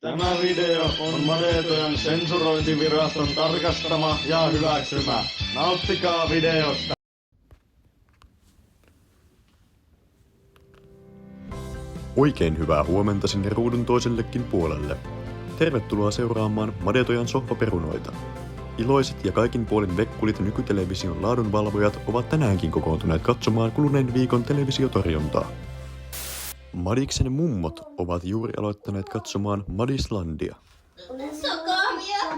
Tämä video on Madetojan sensurointiviraston tarkastama ja hyväksymä. Nauttikaa videosta! Oikein hyvää huomenta sinne ruudun toisellekin puolelle. Tervetuloa seuraamaan Madetojan sohvaperunoita. Iloiset ja kaikin puolin vekkulit nykytelevision laadunvalvojat ovat tänäänkin kokoontuneet katsomaan kuluneen viikon televisiotorjuntaa. Madiksen mummot ovat juuri aloittaneet katsomaan Madislandia. Sokavia.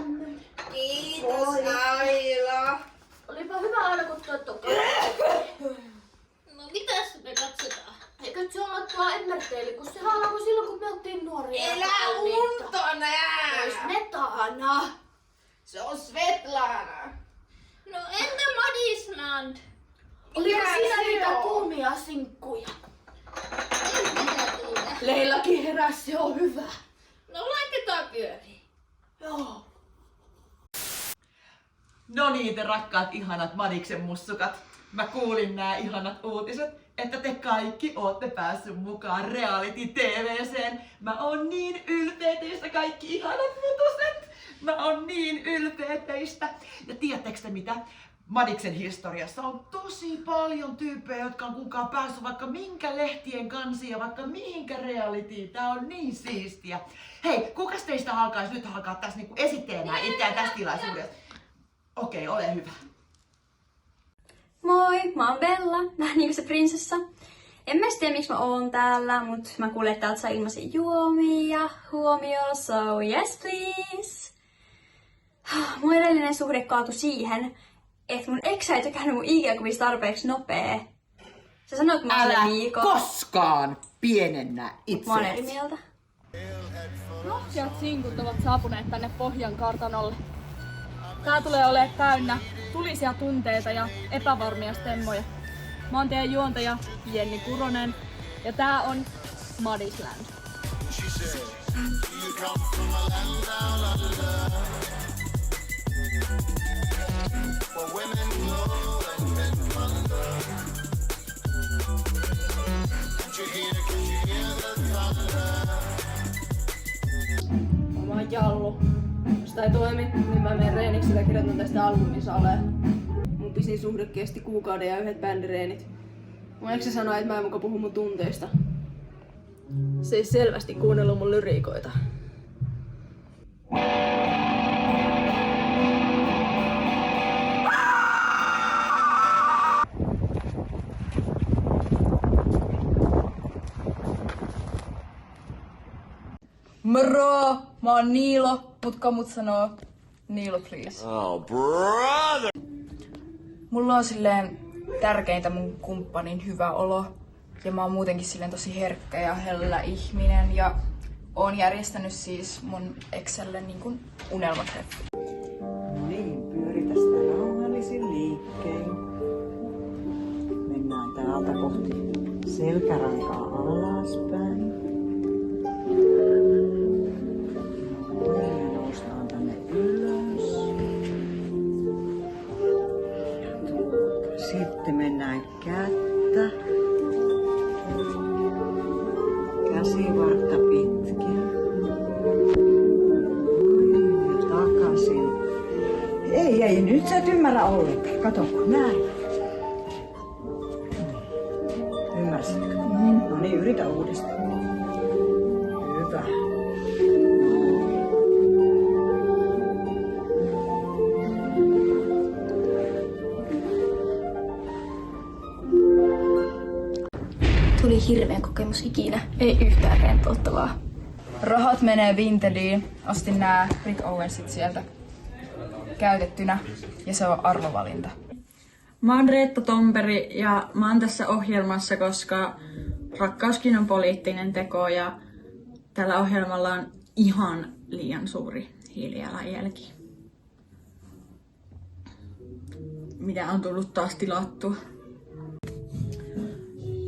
Kiitos Aila. Olipa hyvä aina kun tuot No mitäs me katsotaan? Eikö se olla tuo Emmerteeli, kun sehän alkoi silloin kun me oltiin nuoria. Elä unta nää! Ois Metana. Se on Svetlana. No entä Madisland? Oliko Mikä siinä se niitä on? kuumia sinkkuja? En minä tiedä. Leilakin heräs, se on hyvä. No laitetaan pyöriin. Joo. No niin, te rakkaat ihanat Madiksen mussukat. Mä kuulin nämä ihanat uutiset, että te kaikki ootte päässyt mukaan reality TV:seen. Mä oon niin ylpeä teistä kaikki ihanat mutuset. Mä oon niin ylpeä teistä. Ja tiedättekö te mitä? Madiksen historiassa on tosi paljon tyyppejä, jotka on kukaan päässyt vaikka minkä lehtien kansiin ja vaikka mihinkä realityin. Tää on niin siistiä. Hei, kukas teistä alkaisi nyt alkaa tässä niinku esittelemään itseään tässä tilaisuudessa? Okei, ole hyvä. Moi, mä oon Bella, vähän niinku se prinsessa. En mä tiedä miksi mä oon täällä, mut mä kuulen, että täältä saa ilmaisia juomia ja huomio, so yes please. Mun edellinen suhde kaatui siihen, että mun ex ei tykännyt mun IG-kuvista tarpeeksi nopee. Sä sanoit, että mä Älä oon viikon. koskaan pienennä Mä oon eri itseäsi. mieltä. Rohkeat sinkut ovat saapuneet tänne Pohjan kartanolle. Tää tulee olemaan täynnä tulisia tunteita ja epävarmia stemmoja. Mä oon teidän juontaja Jenni Kuronen ja tää on Madisland. Mä oon Jallu. Jos tää ei toimi, niin mä menen reeniksellä ja kirjoitan tästä albumisaleen. Mun pisin suhde kesti kuukauden ja 1 bändireenit. Mun ex sanoi, että mä en muka puhu mun tunteista. Se ei selvästi kuunnellut mun lyriikoita. Moro! Mä oon Niilo, mut sanoo Niilo please. Oh brother! Mulla on silleen tärkeintä mun kumppanin hyvä olo. Ja mä oon muutenkin silleen tosi herkkä ja hellä ihminen. Ja oon järjestänyt siis mun exelle niin kuin unelmatreffi. Niin, pyöritä sitä rauhallisin liikkein. Mennään täältä kohti selkärankaa alaspäin. Ja noustaan tänne ylös. Sitten mennään kättä. Käsivartta pitkin. Ja takaisin. Ei, nyt sä et ymmärrä ollenkaan. Kato, näin. Ymmärsitkö? No niin, yritä uudestaan. Hyvä. Tuli hirveän kokemus ikinä. Ei yhtään rentouttavaa. Rahat menee Vinteliin. Ostin nää Rick Owensit sieltä käytettynä ja se on arvovalinta. Mä oon Reetta Tomperi ja mä oon tässä ohjelmassa, koska rakkauskin on poliittinen teko ja tällä ohjelmalla on ihan liian suuri hiilijalanjälki. Mitä on tullut taas tilattu?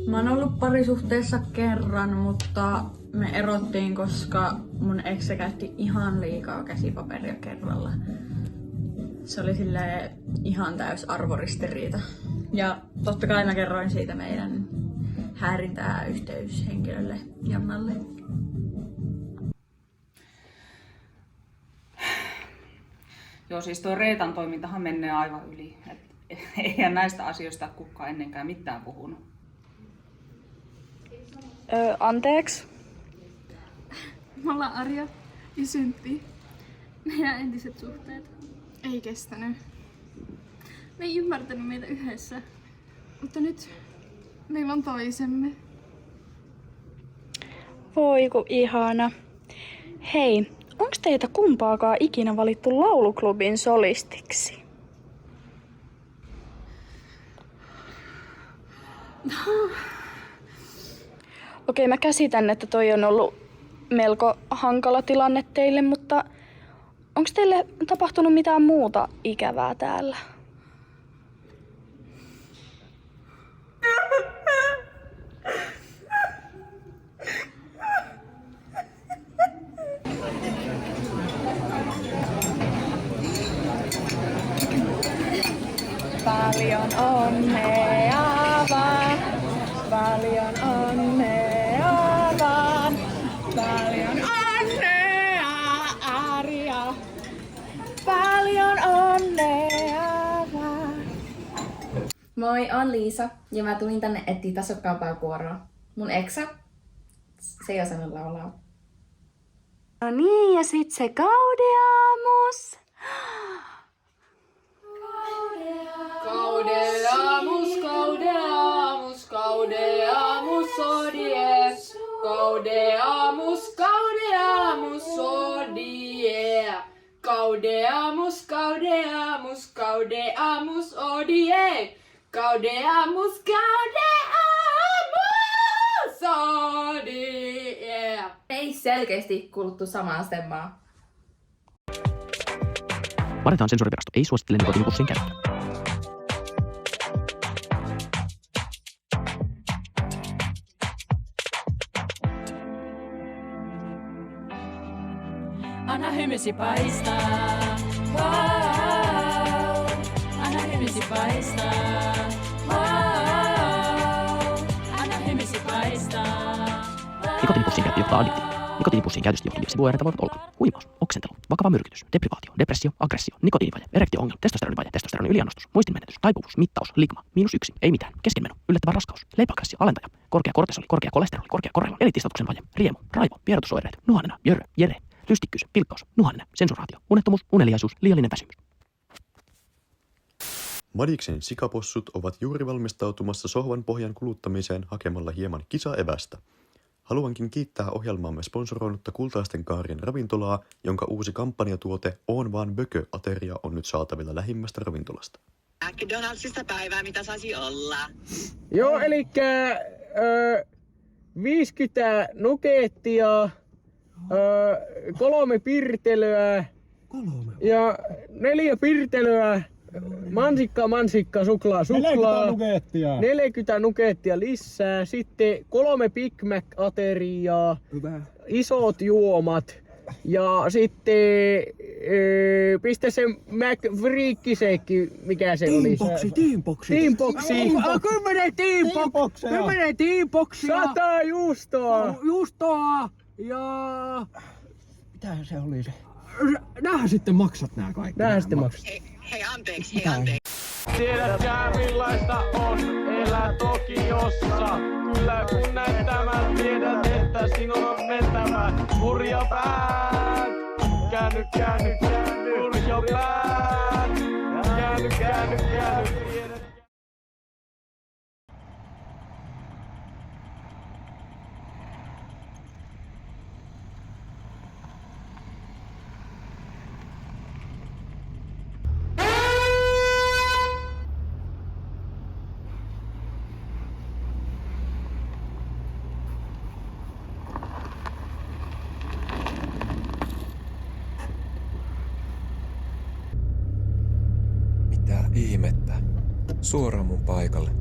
Mä oon ollut parisuhteessa kerran, mutta me erottiin, koska mun ex käytti ihan liikaa käsipaperia kerralla. Se oli silleen ihan täys arvoristiriita. Ja totta kai mä kerroin siitä meidän häirintää yhteyshenkilölle Jannalle. Joo, siis tuo Reetan toimintahan menee aivan yli. Eihän näistä asioista kukaan ennenkään mitään puhunut. Anteeksi. Me ollaan Arja ja Syntti. Meidän entiset suhteet ei kestänyt. Me ei ymmärtänyt meitä yhdessä. Mutta nyt meillä on toisemme. Voi ku ihana. Hei, onks teitä kumpaakaan ikinä valittu lauluklubin solistiksi? Okei, mä käsitän, että toi on ollut melko hankala tilanne teille, mutta onks teille tapahtunut mitään muuta ikävää täällä? Paljon onnea vaan, paljon onnea vaan, paljon onnea Arja, paljon onnea vaan. Moi, oon Liisa ja mä tulin tänne etsiä tasokkaampaa kuoroa. Mun eksa, se ei osannut laulaa. No niin, ja sit se Gaudeamus. Gaudeamus, Gaudeamus, Gaudeamus odie. Gaudeamus, Gaudeamus odie. Gaudeamus, Gaudeamus, Gaudeamus odie. Gaudeamus, Gaudeamus odie. Ei selkeästi kuuluttu samaa stemmaa. Madetaan sensuurivirasto ei suosittele nikotiinipussin käyttöä. Anna hymysi paistaa, wow. Anna hymysi paistaa, wow. Anna hymysi paistaa. Nikotiinipussin käyttö johtaa addiktioon. Nikotiinipussin käytöstä johtuvia sivuoireita voivat olla huimaus, oksentelu, vakava myrkytys, deprivaatio, depressio, aggressio, nikotiinivaje, erektio-ongelma, testosteronivaje, testosteronin yliannostus, muistinmenetys, taipuvuus, mittaus, ligma, -1, ei mitään, keskenmeno, yllättävä raskaus, leipäaggressio, alentaja, korkea kortisoli, korkea kolesteroli, korkea korrelo, elitistatuksen vaje, riemu, raivo, vierotusoireet, nuhanena, jörö, jere, lystikkyys, pilkkaus, nuhanena, sensuraatio, unettomuus, uneliaisuus, liiallinen väsymys. Madiksen sikapossut ovat juuri valmistautumassa sohvan pohjan kuluttamiseen hakemalla hieman kisaevästä. Haluankin kiittää ohjelmaamme sponsoroinutta Kultaisten kaarien ravintolaa, jonka uusi kampanjatuote On vaan bökö-ateria on nyt saatavilla lähimmästä ravintolasta. McDonaldsista päivää, mitä saisi olla. Joo, elikkä 50 nukettia, 3 pirtelöä ja 4 pirtelöä, mansikka, suklaa. 40 nukettia lisää, sitten 3 Big Mac-ateriaa, isot juomat ja sitten pistä se McFreakisekin, mikä se oli? Teamboxi. 10 teamboxia. 100 juustoa. Ja mitähän se oli se? Nähän sitten maksat nää kaikki. Hei, anteeksi. Tiedätkää millaista on elää Tokiossa. Kyllä kun näet tämän, tiedät, että sinun on mentävä. Hurja päät, käänny, hurja päät, käänny, tiedät. Mitä ihmettä? Suoraan mun paikalle.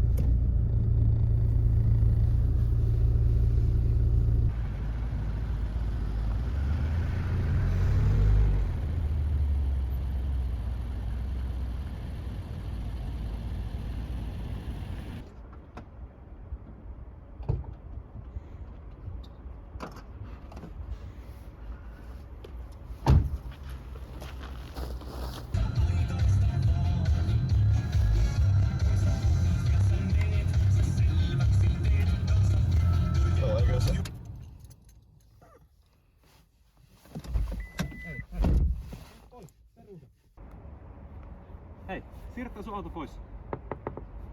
Hei, siirrättää sun auto pois.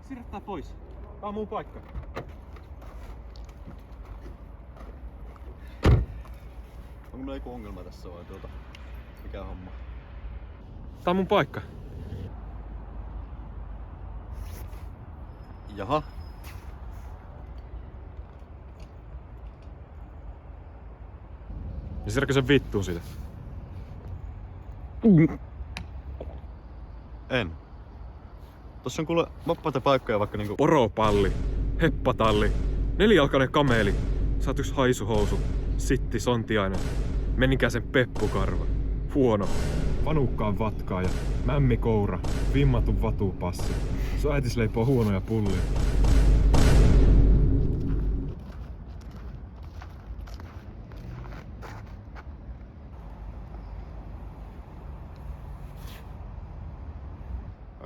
Siirrättää pois. Tää on mun paikka. Onko meillä joku ongelma tässä vai mikä homma? Tää on mun paikka. Jaha. Ja siirrätkö sen vittuun siitä? En. Tossa on kuule vapaita paikkoja vaikka niinku... Poropalli, heppatalli, nelijalkainen kameli, sä oot yks haisuhousu, sitti sontiainen, menikäisen peppukarva, huono, panukkaan vatkaa ja mämmikoura, vimmatun vatupassi. Sun äitis leipoo huonoja pullia.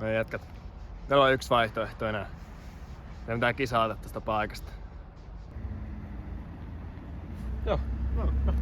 Oi jätkät, täällä on yksi vaihtoehto enää. Meidän pitää kisata tästä paikasta. Joo, no.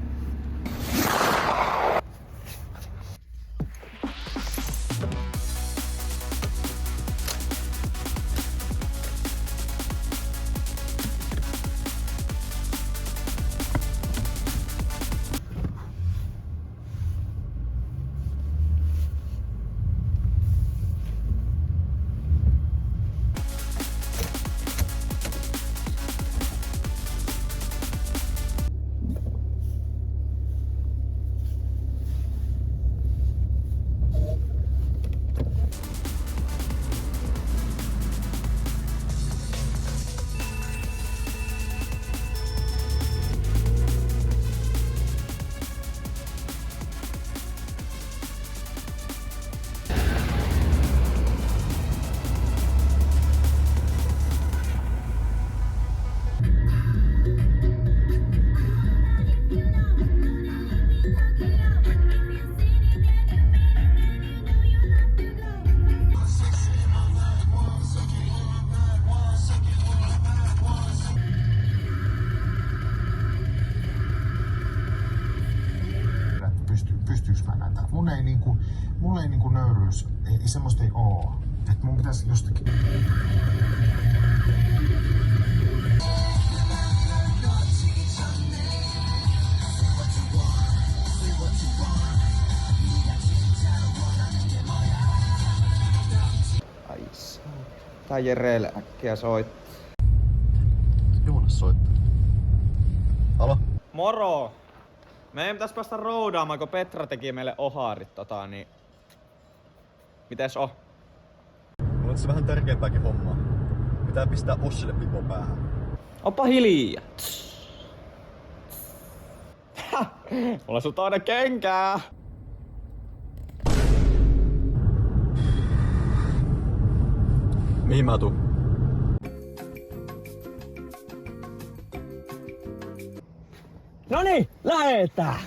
Pystyykö mä näitä? Mulla ei nöyryys, ei semmoista ei oo. Et mun pitäisi jostakin... Ai tää Jereelle äkkiä soittaa. Joonas soittaa. Halo? Moro! Meidän pitäis päästä roudaamaan, kun Petra teki meille oharit niin... Mites on? Mulla on tässä vähän tärkeämpääkin hommaa. Pitää pistää Ossille pipo päähän. Oppa hiljaa! Mulla on sun toinen kenkää! Mihin mä tuun? Noniin, lähetään!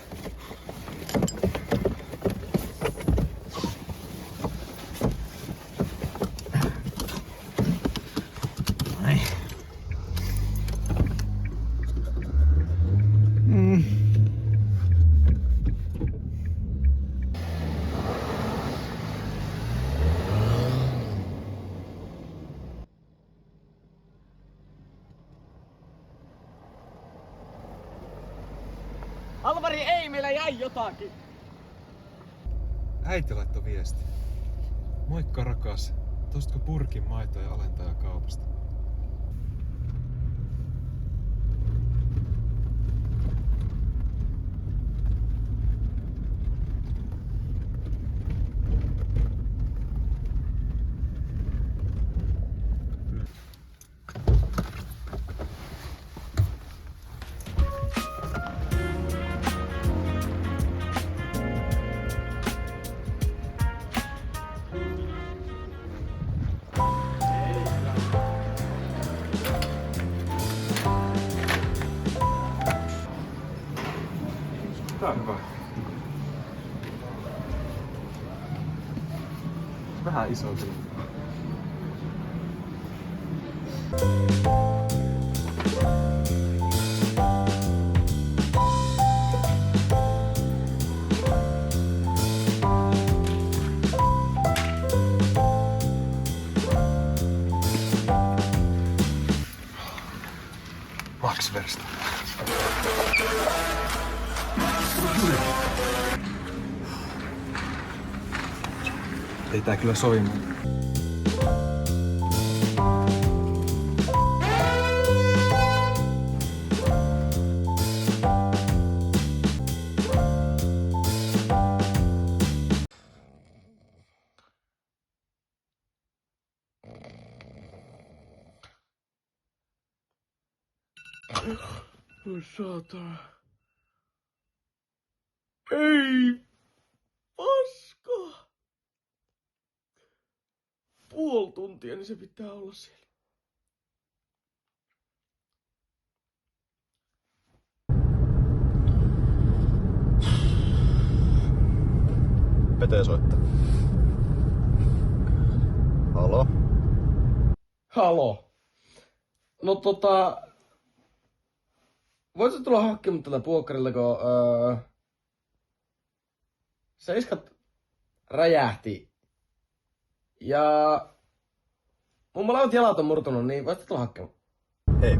Alvari, ei, meillä jäi jotakin. Äiti laittoi viesti. Moikka rakas, toistko purkin maitoa ja alentaja kaupasta? Tää on hyvä. Vähän iso kyllä. 2 versta. Ei tää kyllä sovi mun. Oi saatana. Ei! Paska! Puoli tuntia, niin se pitää olla siellä. Pete soittaa. Halo? Halo. No voitko tulla hakemaan tällä puokkarilla, kun seiskat räjähti. Ja mun molemmat jalat on murtunut, niin voitko tulla hakemaan? Hei,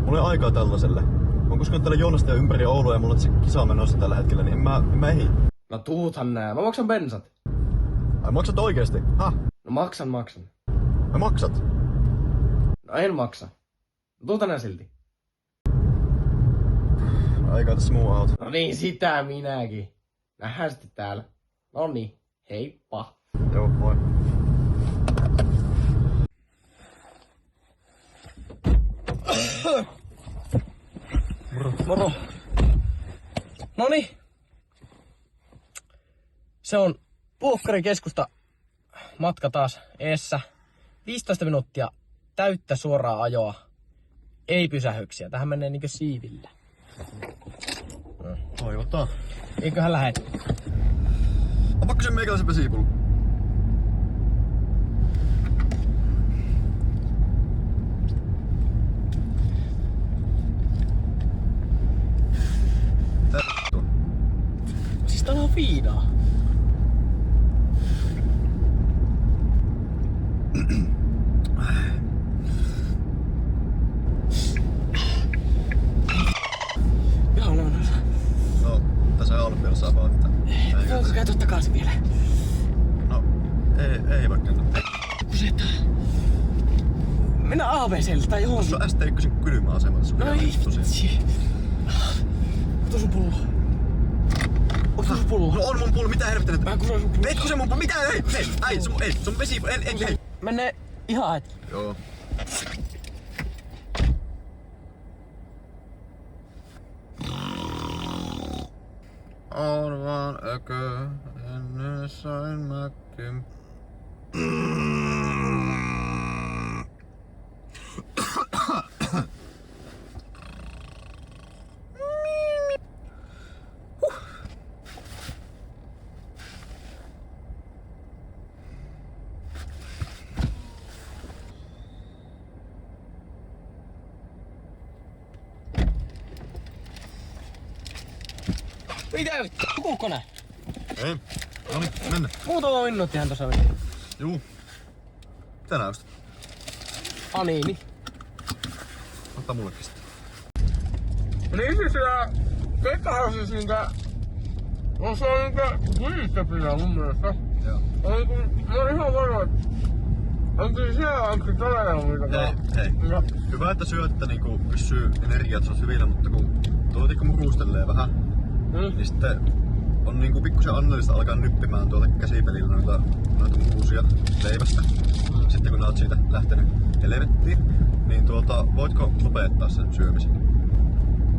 mulla ei aikaa tällaiselle. Mä kuskenut täällä Joonasta ja ympäri Oulua ja mulla on se kisa menossa tällä hetkellä, niin en mä ehdi. No tuuthan nää, mä maksan bensat. Ai maksat oikeesti? Häh? No maksan. Ai maksat? No en maksa. No tuuta nää silti. Aikaa tässä muu auto. No niin, sitä minäkin. Nähdään sitten täällä. Noniin, heippa. Joo, moi. Moro. Noniin. Se on Puokkarin keskusta. Matka taas eessä. 15 minuuttia täyttä suoraa ajoa. Ei pysähyksiä. Tähän menee niinkö siivillä. Toivotaan. Eiköhän lähet. On pakko sen meikäläisen pesipullo. Siis tää on fiinaa. No, tässä Alfialla saa vaattaa. Voinko käytä takaisin vielä? No, ei vaikka. Kusetaan. Mennään ABC:lle tai johon. Tuossa on ST1 kylmäasema. No ei vitsi. Ota sun pullo. Ota sun pullo. No on mun pullo, mitä helvettiä? Mä kusen sun pullo. Etkö se mun pullo? Mitä? Ei, sun vesi, ei. Mene ihan hetki. Joo. On vaan ökö, ennen sain mäkin. Mitä vittu? Kuulko nää? Ei. Noniin, mennä. Muutama minuuttihan tossa meni. Juu. Mitä nää ostat? Aniini. Ottaa mullekin sitä. Niin siis Pekkahan siis niinkä... No se on niinkä Quiz-peliä mun mielestä. Joo. Mä oon ihan varma, että... Onko siellä onko todella mitä? Hei. Hyvä, että syötte niinku pysyy energiat sun hyvillä, mutta kun tuotikko murustelee vähän, niin sitten on niinku pikkusen annellista alkaa nyppimään tuolta käsipelillä noita murusia leivästä. Sitten kun nää oot siitä lähtenyt helvettiin, niin voitko lopettaa sen syömisen?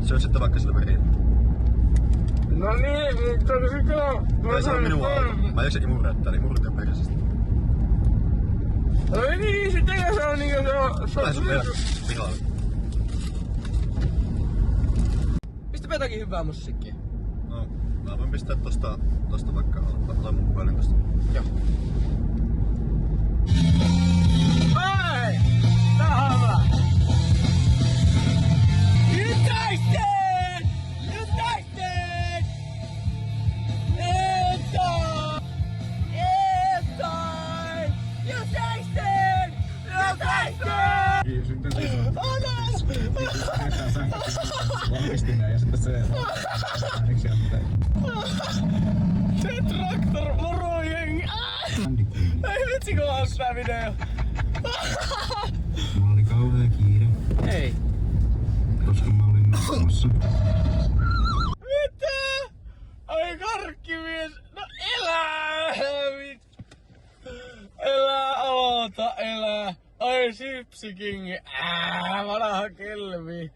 Syöt sitten vaikka sillä veriin. No niin, mutta sitten... Ei se on minun auto. Mä en jaksa imurreittaa, niin imurrit on peräisesti. No niin, sitten se on niinkö se on... Lähes sun pihalle. Pistä jotakin hyvää musiikkia. No, mä voin pistää tosta vaikka ottaa mun puhelin tosta. Joo. Hei! Tää on hyvä! Yhteisten! Yhteisten! Yhteisten! Yhteisten! Yhteisten! Alas! Kristina ja sitten se... Se traktor, moro jengi! Ei vitsi kun on tää video! Mulla oli kauhea kiire. Ei. Koska mä olin nukkumassa. Mitä? Ai karkkimies! No elää! Elää aloita, elää! Ai sipsikingi! Vanha kelvi!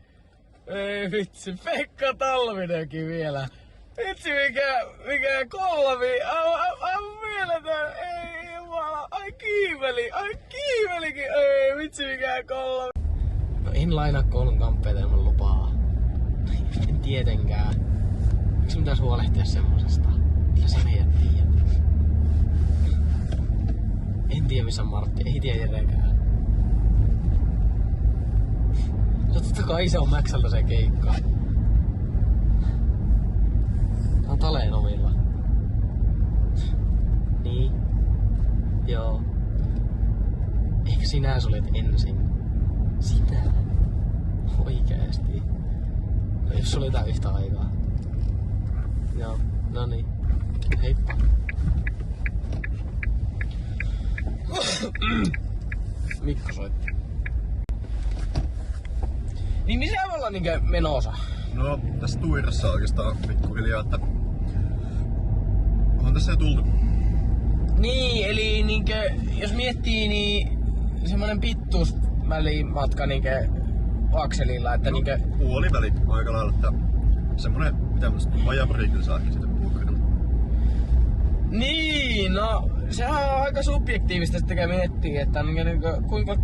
Ei vitsi, Pekka Talvinenkin vielä! Vitsi mikä kolmi! Aivan mieletön! Ei jumala! Ai kiivelikin! Ei vitsi mikä kolmi! No en lainaa koulun kamppeita ilman lupaa. En tietenkään. Miksi pitäis huolehtia semmosesta? Kyllä se meidät tiedät. En tiedä missä on Martti, ei tiedä Jerekään. No totta kai se on Mäksältä se keikka. Tää on Taleen omilla. Niin. Joo. Ehkä sinä olit ensin. Sinä? Oikeesti? No jos sulla oli tää yhtä aikaa. Joo, no niin. Heippa. Mikko soitti. Niin missä me ollaan niinkö menossa? No, tässä Tuirassa oikeastaan pikkuhiljaa, että onhan tässä jo tultu. Niin, eli niinkö, jos miettii, niin semmonen pittuusvälimatka niinkö akselilla, että no, niinkö... Puoliväli aika lailla, että semmonen, mitä mä sanoin, vajaa parikymmentä saakin sitten puoliväli. Niin, no se on aika subjektiivista sitten miettiä, että kuinka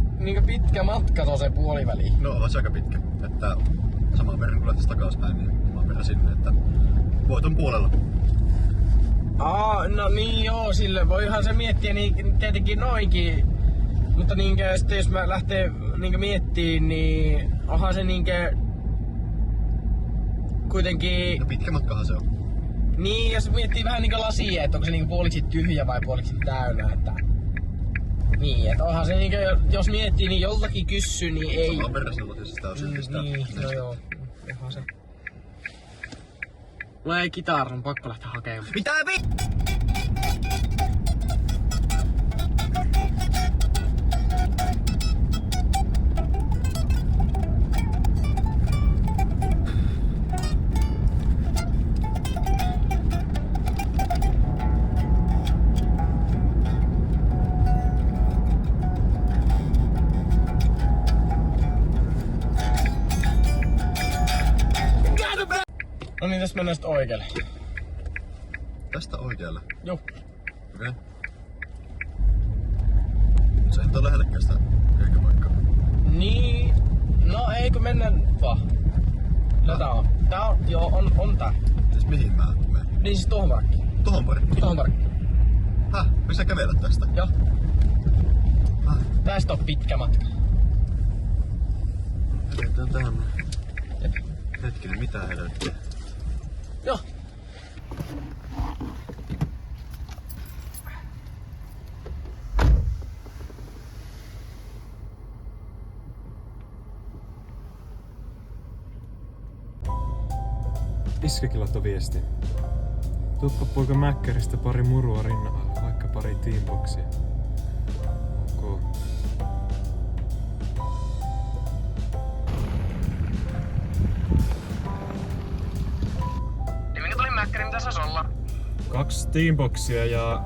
pitkä matka on se puoliväli. No on se aika pitkä, että saman verran kun lähtis takaspäin, niin saman verran sinne, että voiton puolella. No niin joo, sille voihan se miettiä niin, tietenkin noinkin. Mutta niinkö sitten jos mä lähtee niinkö miettiin, niin onhan se niinkö kuitenkin... No pitkä matkahan se on. Niin, jos miettii vähän niinkö lasia, että onko se niinkö puoliksi tyhjä vai puoliksi täynnä, että... Niin, että onhan se niinkö, jos miettii, niin joltakin kyssy, niin ei... Samaan verran silloin tietysti sitä on syntistä. Niin, no joo, onhan se. Mulla ei kitaara, on pakko lähteä hakemaan. Mitä No niin, tässä mennään sitten oikealle. Tästä oikealle? Joo. Okei. Okay. Se ei ole lähellekään sitä keikkapaikkaa. Niin. No eikö mennä vaan. No tää on, joo, on tää. Siis mihin mä menen? Niin siis tohon parkkiin. Tohon parkkiin? Tohon parkkiin. Häh? Voiko sä kävellä tästä? Joo. Tästä on pitkä matka. Edetään tähän. Hetkinen, mitä helvettiä? Joo. Iskäkin laittoi viesti. Tuuppa poika Mäkkäristä pari murua rinnalle, vaikka pari teamboxia. Ok. Niin minkä tuli Mäkkäri, mitä sais olla? 2 teamboxia ja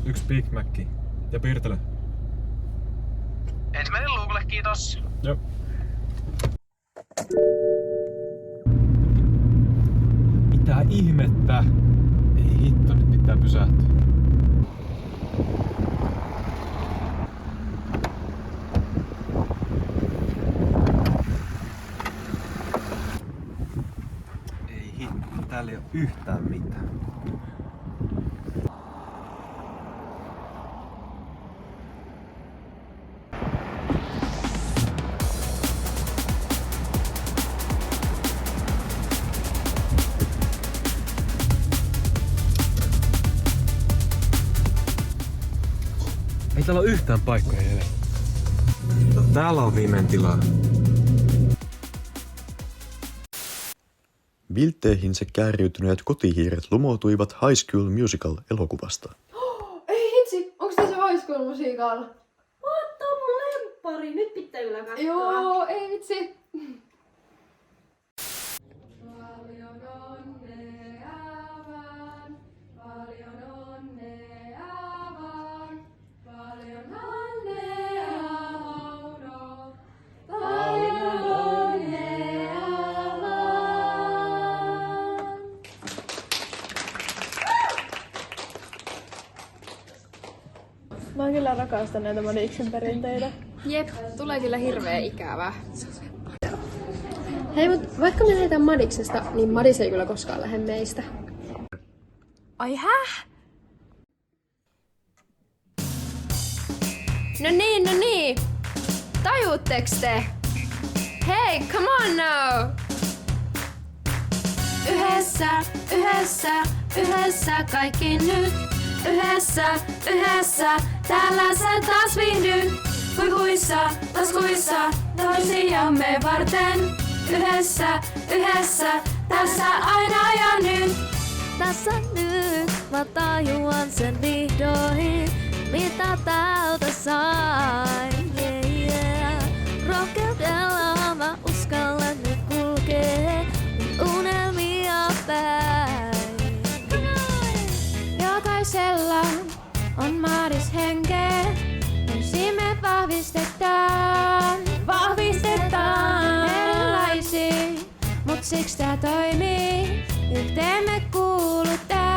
1 Big Mac. Ja Pirtelä. Ensimmäinen luukulle, kiitos. Joo. Mitä ihmettä? Ei hitto, nyt pitää pysähtyä. Ei hitto, täällä ei oo yhtään mitään. Ei täällä ole yhtään paikkoja jäljellä. Täällä on viimein tilaa. Viltteihinsä kääriytyneet kotihiiret lumoutuivat High School Musical-elokuvasta. Ei hitsi, onks tässä High School Musical? What, tää on mun lemppari, nyt pitää kyllä katsoa. Joo, ei vitsi. Mä kyllä rakastan näitä Madiksen perinteitä. Jep, tulee kyllä hirveä ikävää. Hei, mut vaikka me lähdetään Madiksesta, niin Madis ei kyllä koskaan lähde meistä. Ai häh? No niin. Tajuutteks te? Hei, come on now! Yhdessä kaikki nyt. Yhdessä, täällä sä taas viihdy. Huikuissa, laskuissa, toisiamme varten. Yhdessä, tässä aina ja nyt. Tässä nyt mä tajuan sen vihdoin, mitä täältä sain. Rohkeudella mä uskallan nyt kulkea mun unelmia päin. Jokaisella on Madis henkeä, ensin vahvistetaan erilaisia, mut siks tää toimii, yhteen me kuulutaan.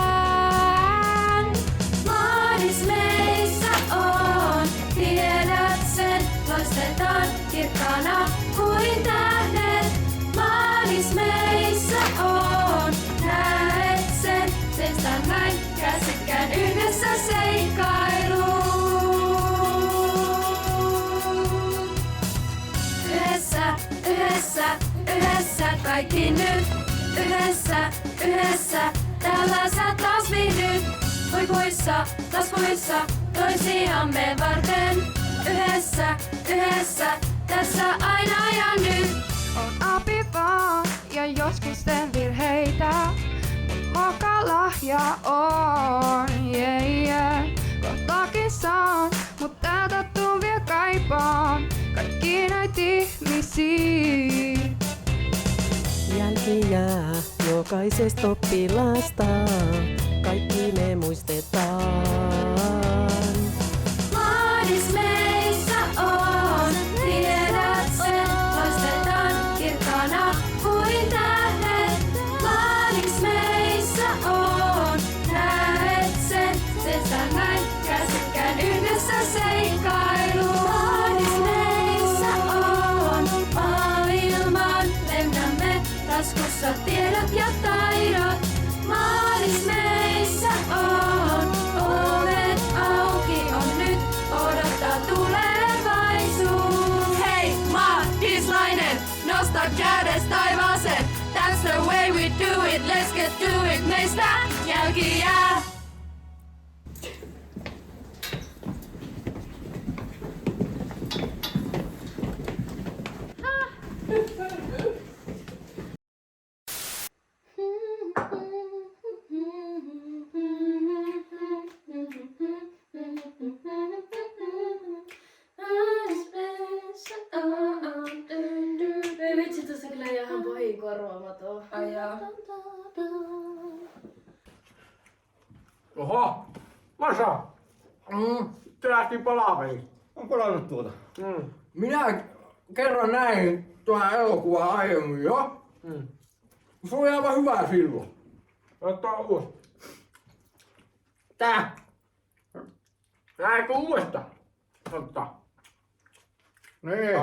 Madis meissä on, tiedät sen, loistetaan kirkkaana kuin tähdet. Madis meissä on, näet sen, seistään näin käsikkään yhdessä seikkailuun. Yhdessä kaikki nyt. Yhdessä, täällä sä taas viihdyt. Huikuissa, laskuissa, toisiamme varten. Yhdessä, tässä aina ja nyt. On api vaan ja joskus teen virheitä. Moka lahja on, Kohtaakin saan, mut täältä tuun vielä kaipaan. Kaikki näit ihmisiä. Jälki jää jokaisesta oppilaasta, kaikki me muistetaan. Madis meissä on, tiedät sen, loistetaan kirkkaana kuin tähdet. Madis meissä on, näet sen, seistään näin käsikkään yhdessä seikkailuun. Madis meissä on, maailman lennämme, taskussa tiedot ja taidot. Madis meissä on, ovet auki on nyt, odottaa tulevaisuus. Hei Madislainen, nosta kädes taivaaseen. That's the way we do it, let's get to it. Meistä jälki jää. Ei vitsi, tossa kyllä ihan pahin korvaamaton. Ai jaa. Oho, Masa! Se lähti palaveriin. On palannut tuota. Minä kerran näin tuon elokuvan aiemmin jo. Se oli aivan hyvä silloin. Ottaa uusi. Tää! Näinkö uudesta? Totta. Niin.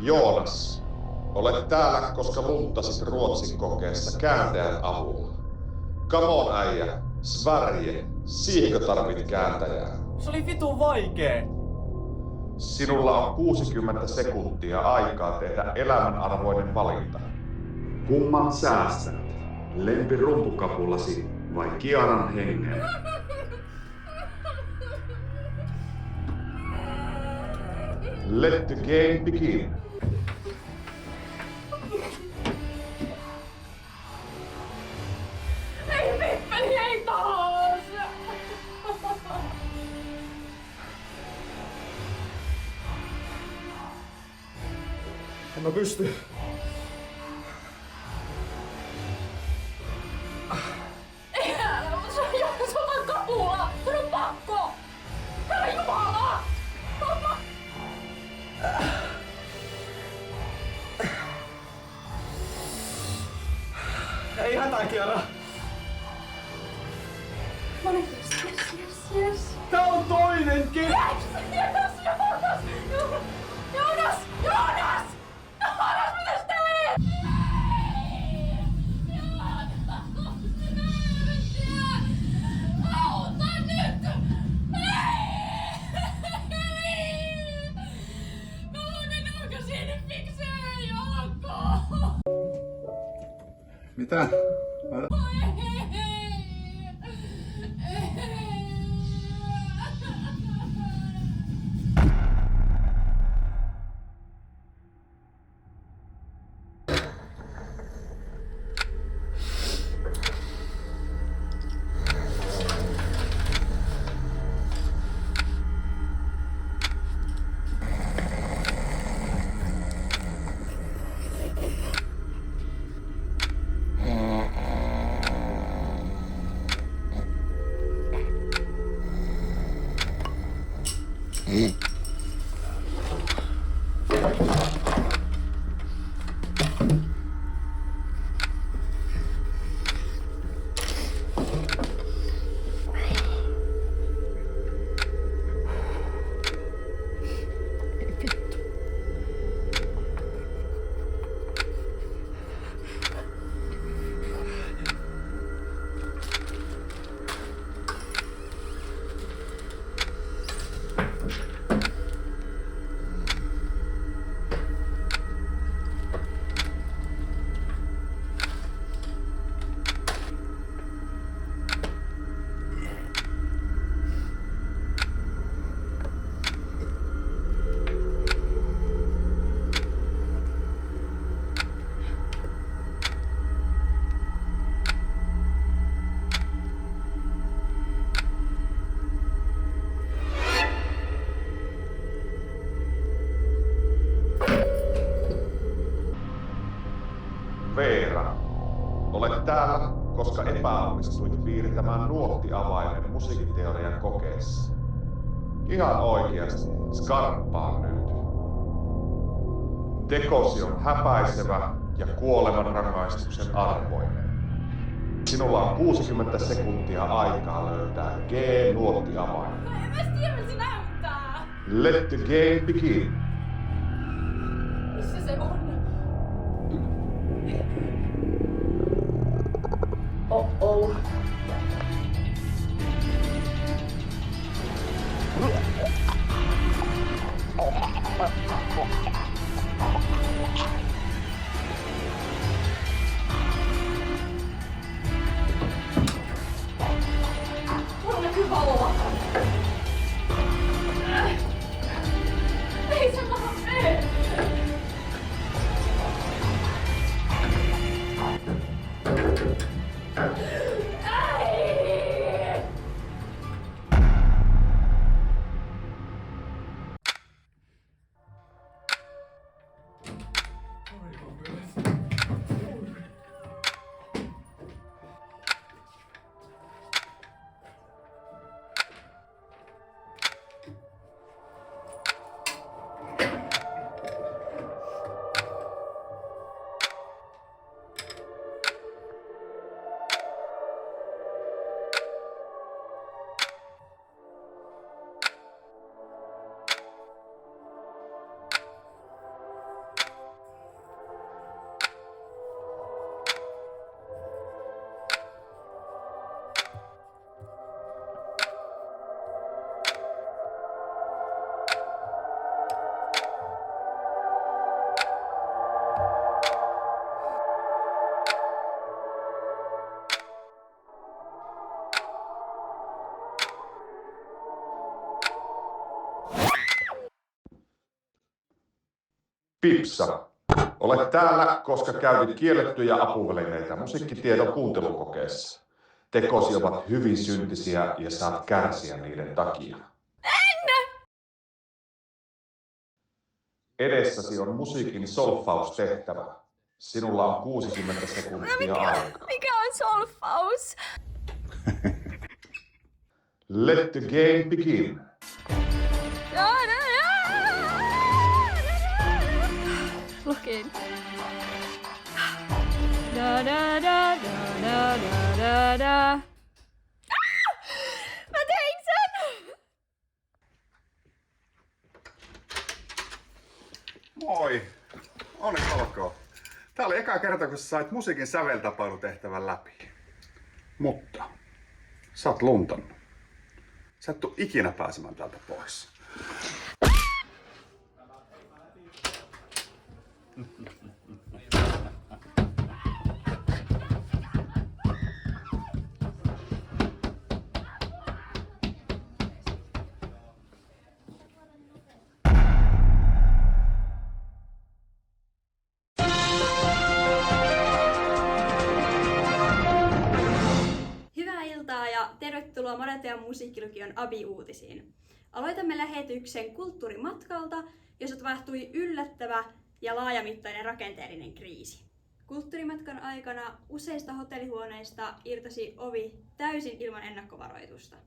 Joonas, olet täällä, koska luntasit Ruotsin kokeessa kääntäjän avulla. Come on äijä, Sverige, siihenkö tarvit kääntäjää? Se oli vitun vaikee. Sinulla on 60 sekuntia aikaa tehdä elämänarvoinen valinta. Kumman säästät? Lempirumpukapulasi vai Kiaran hengen? Let the game begin. Ei Pippeli, ei taas! En mä pysty. Se on kapula! Sun on pakko! Herra Jumala! Ei hätää, Kiara. No niin, yes. Tää on toinenkin! Jonas! Jonas, mitä sä teet? Auta nyt! Mä luulen nukasiin nyt fikseen jalkoon! Mitä? Veera, olet täällä, koska epäonnistuit piirtämään nuottiavaimen musiikkiteorian kokeessa. Ihan oikeasti, skarppaa nyt. Tekosi on häpäisevä ja kuolemanrangaistuksen arvoinen. Sinulla on 60 sekuntia aikaa löytää G-nuottiavain. Mä en tiedä, miltä se näyttää! Let the game begin. Missä se on? Oh. Mulla näkyy valoa. Ei se Pipsa, olet täällä, koska käytit kiellettyjä apuvälineitä musiikkitiedon kuuntelukokeessa. Tekosi ovat hyvin syntisiä ja saat kärsiä niiden takia. Edessäsi on musiikin solfaustehtävä. Sinulla on 60 sekuntia aikaa. Mikä on solfaus? Let the game begin. Lukin. Da da da da da da da. Mä tein sen! Moi! Onneksi olkoon. Tää oli eka kerta, kun sä sait musiikin säveltapailutehtävän läpi. Mutta sä oot luntannut. Sä et tuu ikinä pääsemään täältä pois. Hyvää iltaa ja tervetuloa Madetean musiikkilukion ABI-uutisiin. Aloitamme lähetyksen kulttuurimatkalta, jossa tapahtui yllättävä ja laajamittainen rakenteellinen kriisi. Kulttuurimatkan aikana useista hotellihuoneista irtosi ovi täysin ilman ennakkovaroitusta.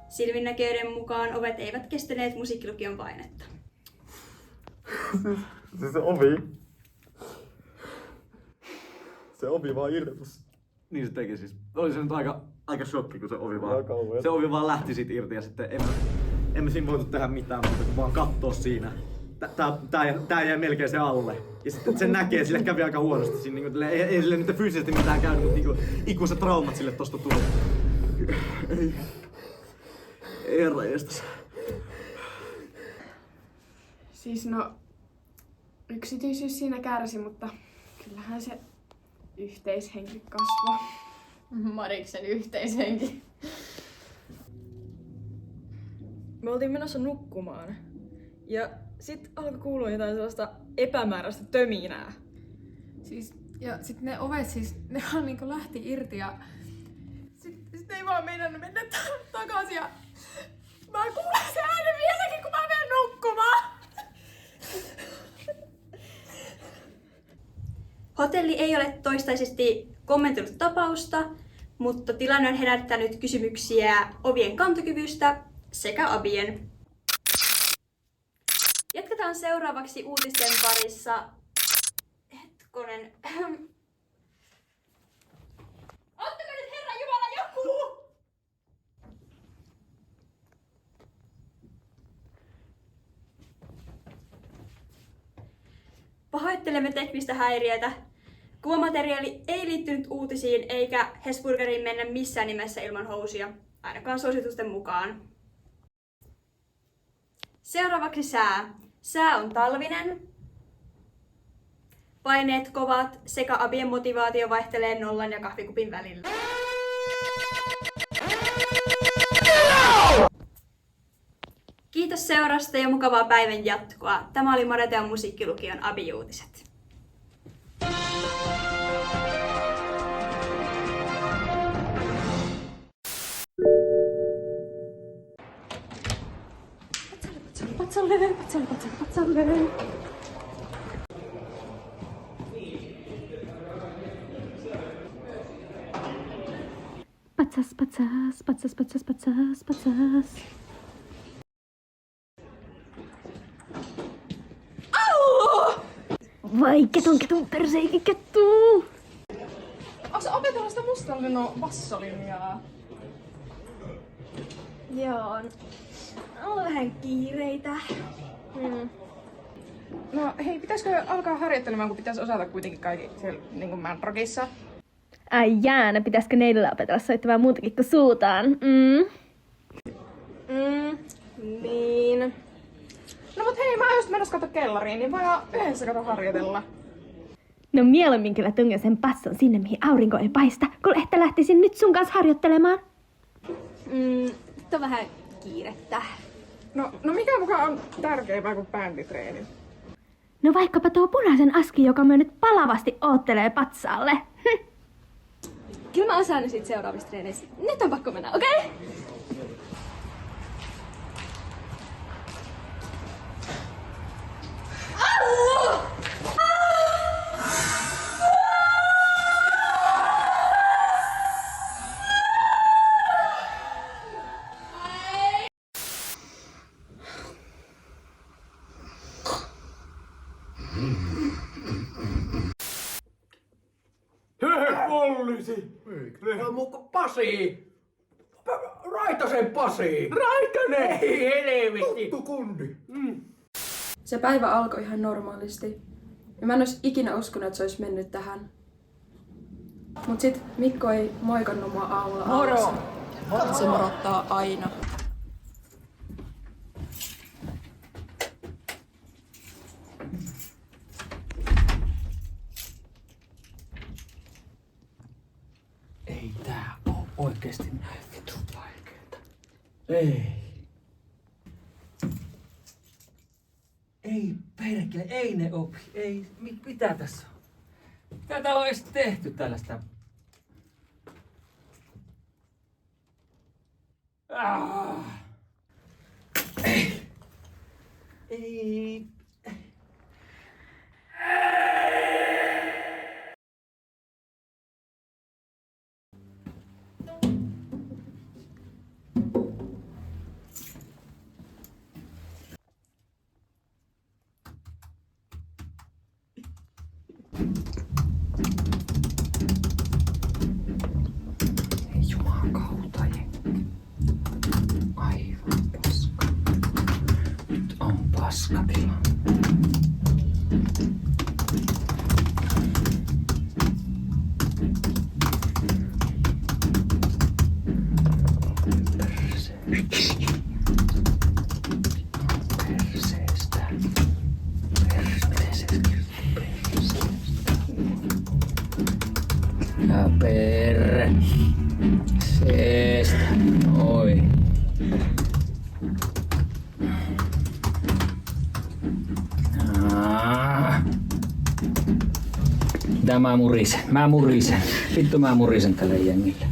Silminnäkijöiden mukaan ovet eivät kestäneet musiikkilukion painetta. Siis se ovi vaan irtos. Niin se teki siis. Oli se nyt aika shokki, kun se ovi vaan lähti siitä irti ja sitten emme siinä voitu tehdä mitään muuta kuin vaan kattoo siinä. Tää jäi melkein se alle. Ja sitten sen näkee, sille kävi aika huonosti siinä. Niin ei sille nyt fyysisesti mitään käynyt, mutta niin ikuiset traumat sille tosta tuli. Ei herra jestas. Siis no, yksityisyys siinä kärsi, mutta kyllähän se yhteishenki kasvoi. Mariksen yhteishenki. Me oltiin menossa nukkumaan. Ja sit alkoi kuulua jotain sellaista epämääräistä töminää. Ja sit ne ovet ne vaan niinku lähti irti ja sit ei vaan meinannut mennä takaisin ja mä kuulen sen äänen vieläkin, kun mä menen nukkumaan. Hotelli ei ole toistaiseksi kommentoinut tapausta, mutta tilanne on herättänyt kysymyksiä ovien kantokyvystä sekä abien. Jatketaan seuraavaksi uutisten parissa. Hetkonen. Ottakaa nyt Herran Jumala joku! Pahoittelemme teknistä häiriötä. Kuvamateriaali ei liittynyt uutisiin eikä Hesburgeriin mennä missään nimessä ilman housuja, ainakaan suositusten mukaan. Seuraavaksi sää. Sää on talvinen. Paineet kovat sekä abien motivaatio vaihtelee 0 ja kahvikupin välillä. Kiitos seurasta ja mukavaa päivän jatkoa. Tämä oli Madetean musiikkilukion ABI-uutiset. Patsalle. Patsas. Vai ketun perseikin kettuu! Onko sä opetellut sitä mustan bassolinjaa? Joo. On vähän kiireitä. No hei, pitäisikö alkaa harjoittelemaan, kun pitäisi osata kuitenkin kaikki siellä niinku Manrockissa? Ai jää, pitäisikö neidillä opetella soittamaan muutakin kuin suutaan? Niin. No mut hei, mä oon just menossa kato kellariin, niin voidaan yhdessä kato harjoitella. No mieluummin kyllä tungen sen passon sinne, mihin aurinko ei paista, kun ehkä lähtisin nyt sun kanssa harjoittelemaan. Nyt on vähän kiirettä. No mikä mukaan on tärkeämpää kuin bänditreeni? No vaikkapa tuo punaisen aski, joka me nyt palavasti oottelee patsaalle. Kyllä mä osaan ne sit seuraavissa treeneissä. Nyt on pakko mennä, okei? Okay? Poliisi! Pasi! Raitasen Pasi! Raitanen! Helvetti! Tuttu kundi! Se päivä alkoi ihan normaalisti. Ja mä en ois ikinä uskonut, että se olisi mennyt tähän. Mut sit Mikko ei moikannut mua aamulla. Moro! Se morottaa aina. Ei tää oo oikeesti näin vitun vaikeeta. Ei. Ei perkele, ei ne opi. Ei, mitä tässä on? Mitä täällä on edes tehty tällaista? Ei. Ei. Jumalan kautta jengi. Aivan paska. Nyt on paskatila. Perseestä. Ja perseestä. Oi. Mitä mä murisen? Mä murisen. Vittu mä murisen tälle jengille.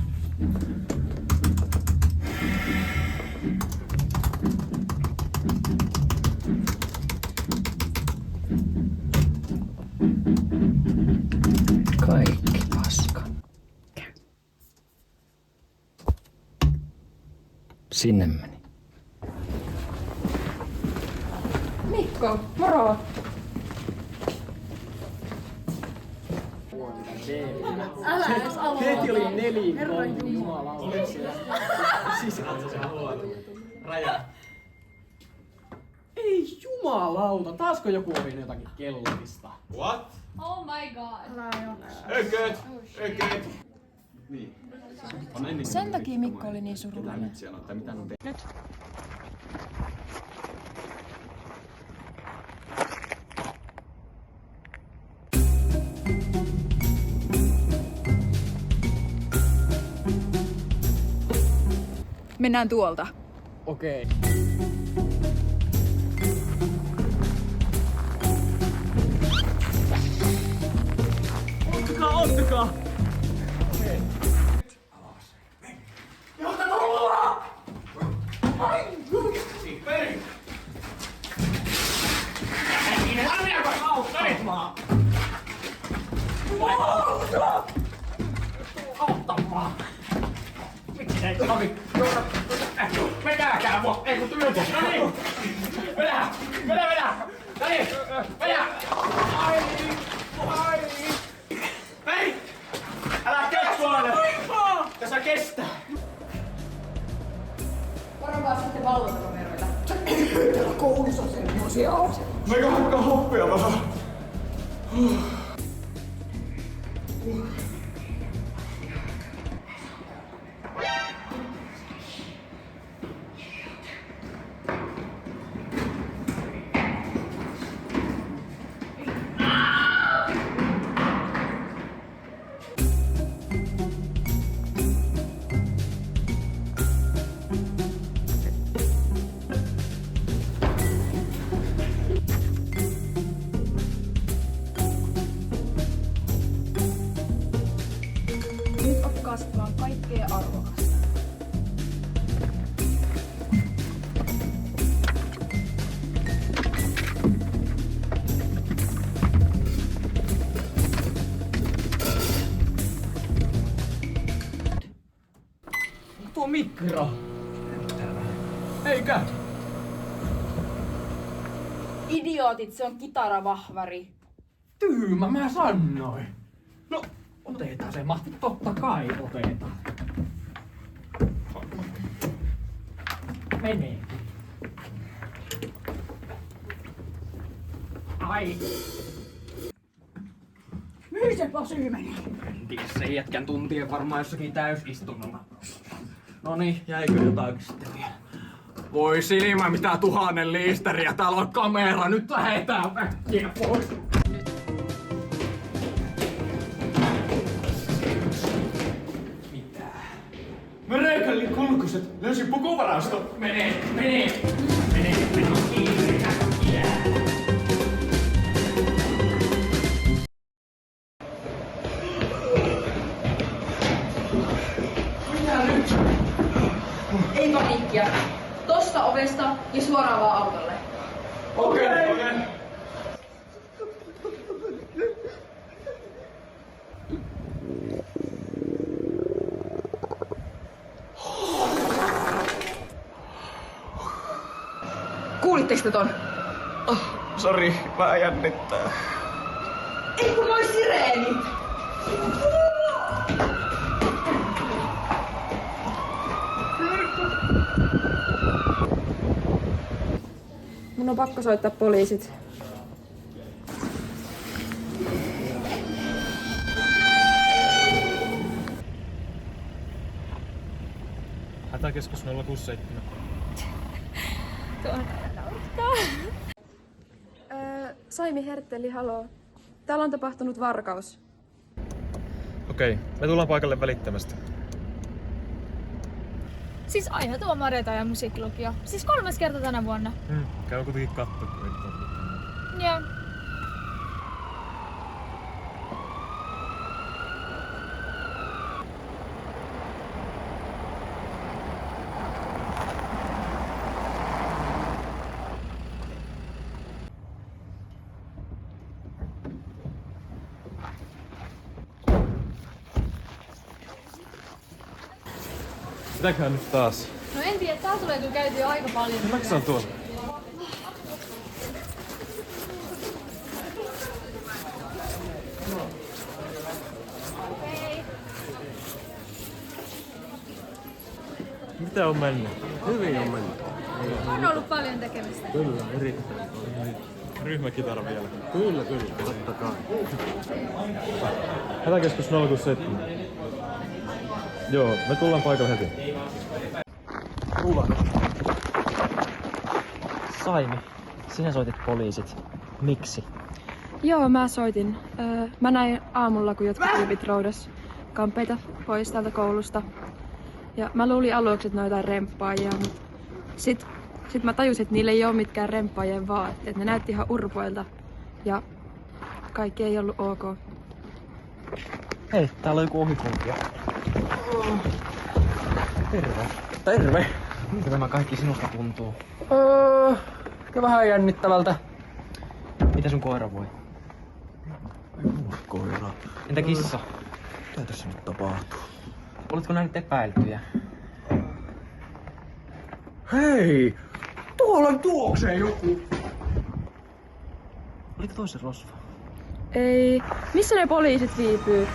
Kaikki paska. Sinne meni. Mikko, moro! Älä edes aloita. Heti oli 4 Herran Jumala. Raja. Ei jumalauta, taasko joku ovi jotakin kellorista? What? Oh my god. Ököt! Ököt! Niin. Sen takia Mikko oli niin surullinen. Nyt. Mennään tuolta. Okei. Ottakaa! Johta tulla! Peri! Arviako auttamaan? Auttamaan! Miksi ei toimi? Vedääkää mua! Ei kun työtä! No niin! Vedä! Vedä! Vedä! No niin! Vedä! Ai! Ai! Hei! Älä ketsuaile! Tässä kestää! Varokaa sitten valvontakameroita. Täällä koulussa semmosia on. Meikä hakkaa hoppia vähän. Nyt oppi kasvamaan kaikkea arvokasta. Tuo mikro. Eikä. Idiootit, se on kitaravahvari. Tyhmä, mä sanoin. No, otetaan se, Matti. Totta kai otetaan. Menee. Ai. Mihin se Pasi meni? En tiedä, se jätkän tuntien varmaan jossakin täysistunnolla. Noniin, jäikö jotain sitten vielä? Voi silmä, mitä 1000 liisteriä, täällä on kamera, nyt lähetään väkkiä pois. Mitä? Merekallin kulkuset löysi pukuvarasto. Menee. Ei paniikkia. Tosta ovesta ja suoraan vaan autolle. Okei. Kuulitteko te ton? Sori, vähän jännittää. Ei kun noi sireenit! Mun on pakko soittaa poliisit. Hätäkeskus 067. Saimi Hertteli, haloo. Täällä on tapahtunut varkaus. Okei, me tullaan paikalle välittömästi. Siis aina tuo Mareta ja musiikkilukio. Siis 3. kerta tänä vuonna. Käy kuitenkin katto, kun Joo. Mitäköhän nyt taas? No en tiedä, tää tulee kyllä käyty jo aika paljon. Mäkö se on tuolla? Mitä on mennyt? Hyvin on mennyt. On ollut paljon tekemistä. Kyllä, erittäin paljon. Ryhmäkitara vielä. Kyllä, totta kai. Hätäkeskus 067. Joo, me tullaan paikalle heti. Saimi, sinä soitit poliisit. Miksi? Joo, mä soitin. Mä näin aamulla, kun jotkut tyypit roudas kampeita pois täältä koulusta. Ja mä luulin aluksi, että ne on jotain remppaajia, mutta sit mä tajusin, että niillä ei ole mitkään remppaajien vaatteet. Ne näytti ihan urpoilta ja kaikki ei ollut ok. Hei, täällä on joku ohikulkija. Terve. Terve. Miltä tämä kaikki sinusta tuntuu? Ehkä vähän jännittävältä. Mitä sun koira voi? Ei mulla koira. Entä kissa? Mitä tässä nyt tapahtuu? Oletko nähnyt epäiltyjä? Hei! Tuolla tuoksee joku! Oliko toisen rosva? Ei. Missä ne poliisit viipyy?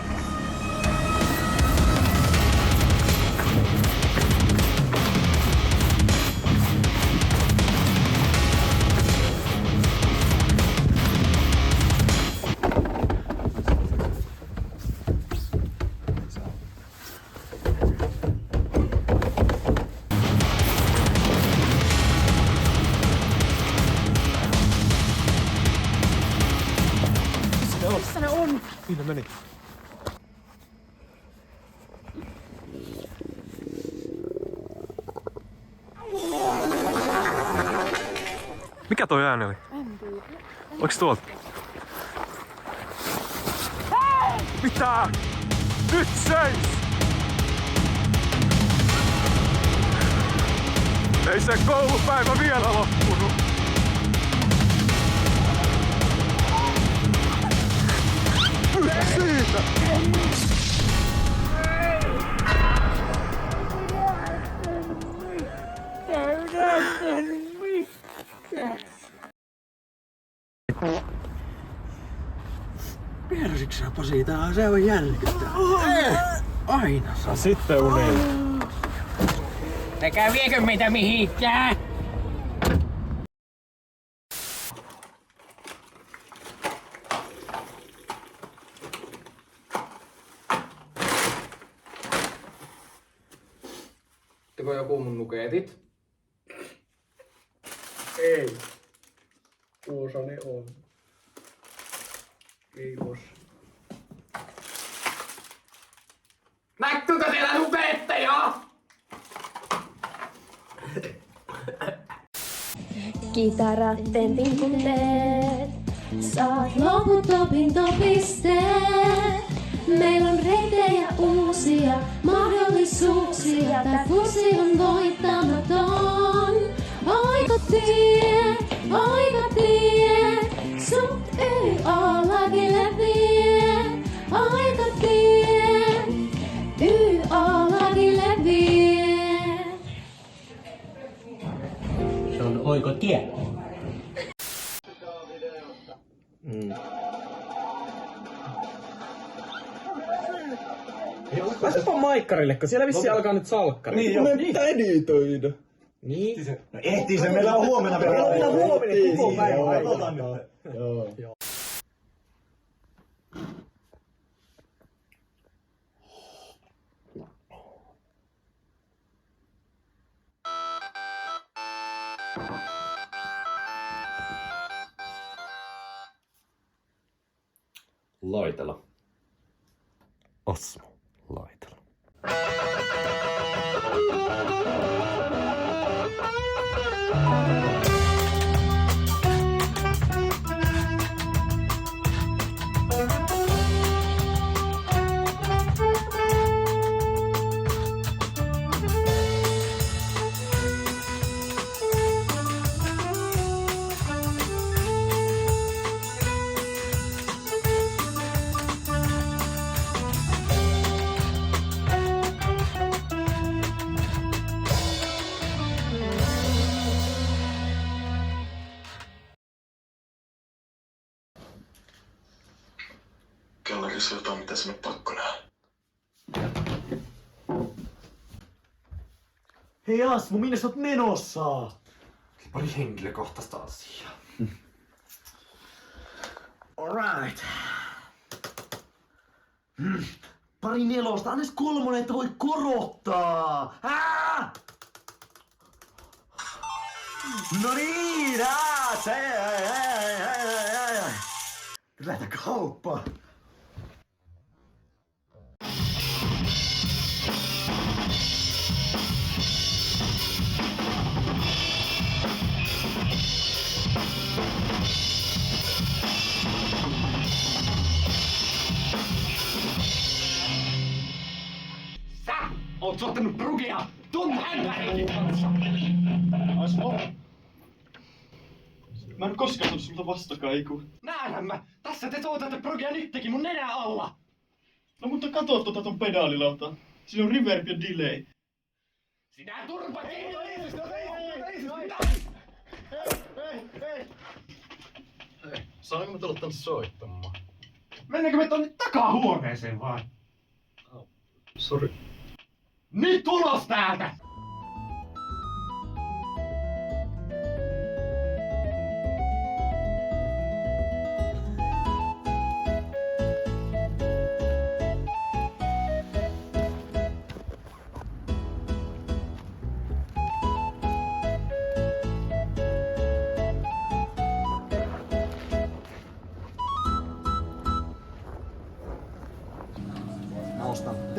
ne meni? Mikä toi ääni oli? En tiedä. Oiks tuolta? Mitä? Nyt seis! Ei se koulupäivä vielä loppunut. Nyt siitä! Persiksapä siitä, se on jännittävää. Aina saa. Sitten uneen. Älkää viekö meitä mihinkään! Ottiko joku mun nuketit? Ei. Kuusani on. Kiitos. Näkyykö teillä nuketteja? Kitaratten tinkunteet, saat loput opintopisteet. Meillä on reitejä uusia, mahdollisuuksia. Tää kurssi on voittamaton. Aika tie, sut YA-lagille vie. Aika tie, YA-lagille vie. Se on oikotie. Pääsepä maikkarille, kun siellä vissiin alkaa nyt salkkari. Niin jo. Mitä editoida? Niin. No ehtii se, meillä on huomenna vielä. Meillä on huomenna koko päivä. Joo. Laitela. Osmo Laitela. Kellarissa jotain, mitä sinne pakko nähdä. Hei Asmu, minne sä oot menossa? Pari henkilökohtaista asiaa. Alright. Pari nelosta, annes kolmonen, että voi korottaa. No niin, lähdetään kauppaan. Oot suottanut Brugea ton händäreikin kanssa! Asmo? Mä en koskaan tullut sulta vastakaiku. Näenhän mä! Tässä te soitatte Brugea nytkin mun nenä alla! No mutta katso ton pedaalilauta. Siinä on reverb ja delay. Sinä turpa! Ei! Saanko mä tulla tänne soittamaan? Mennäänkö me tonne takahuoneeseen vaan? Sori. Nyt ulos täältä!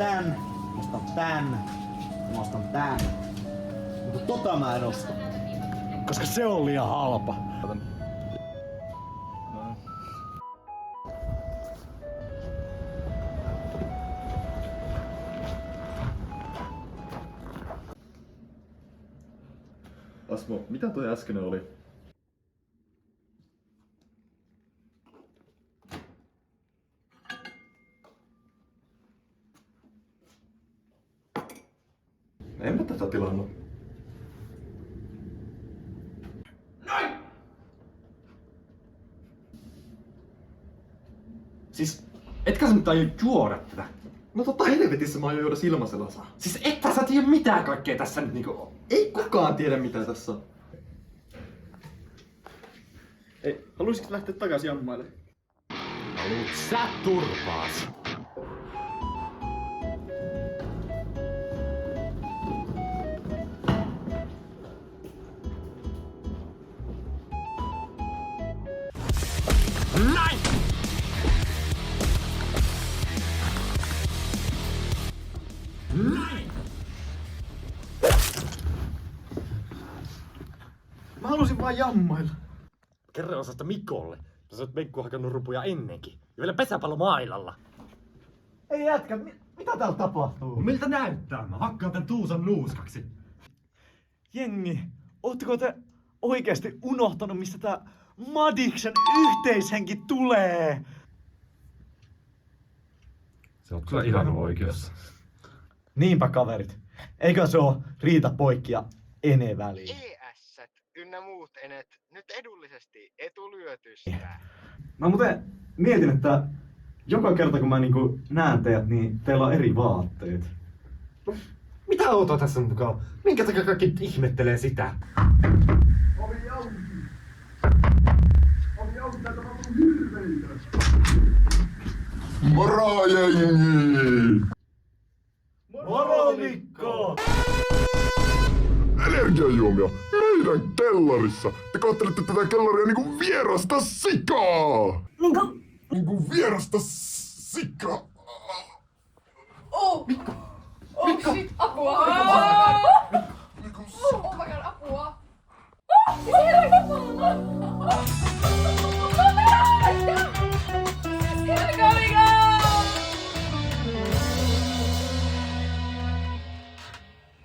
tän, mä ostan tän, mä ostan tän. Mutta tota mä en osta. Koska se on liian halpa. Asmo, mitä toi äsken oli? En mä tätä tilannut. Noin! Siis, etkä sä nyt aio juoda tätä? No totta helvetissä mä aion juoda ilmaselasaa. Siis etkä sä tiedä mitään kaikkea tässä nyt niinku... Ei kukaan tiedä mitä tässä on. Ei, haluaisit lähteä takaisin jammaille? Haluut sä turpaas? Näin! Näin! Mä halusin vaan jammailla. Kerro osasta Mikolle. Sä oot Menkku hakannut rupuja ennenkin. Ja vielä pesäpallomailalla. Ei jätkä, mitä täällä tapahtuu? Miltä näyttää? Mä hakkaan tän Tuusan nuuskaksi. Jengi, ootteko te oikeesti unohtanut, mistä tää Madiksen yhteishenki tulee? Se on kyllä ihan oikeassa. Niinpä kaverit. Eikö se oo Riita poikki ja Ene väliin? ES ynnä muut enet nyt edullisesti etulyötystä. Mä muuten mietin, että joka kerta kun mä niinku näen teidät, niin teillä on eri vaatteet. Mitä outoa tässä on mukaan? Minkä takia kaikki ihmettelee sitä? Ovi auki! Ovi auki, täältä on hirveitä! Moro jengi! Moro Mikko! Energiajuomia meidän kellarissa! Te kohtelette tätä kellaria niinku vierasta sikaa! Niinku vierasta sikaa! Oh! Mikko! Oh shit, apua! Oh my god, apua! Here we go!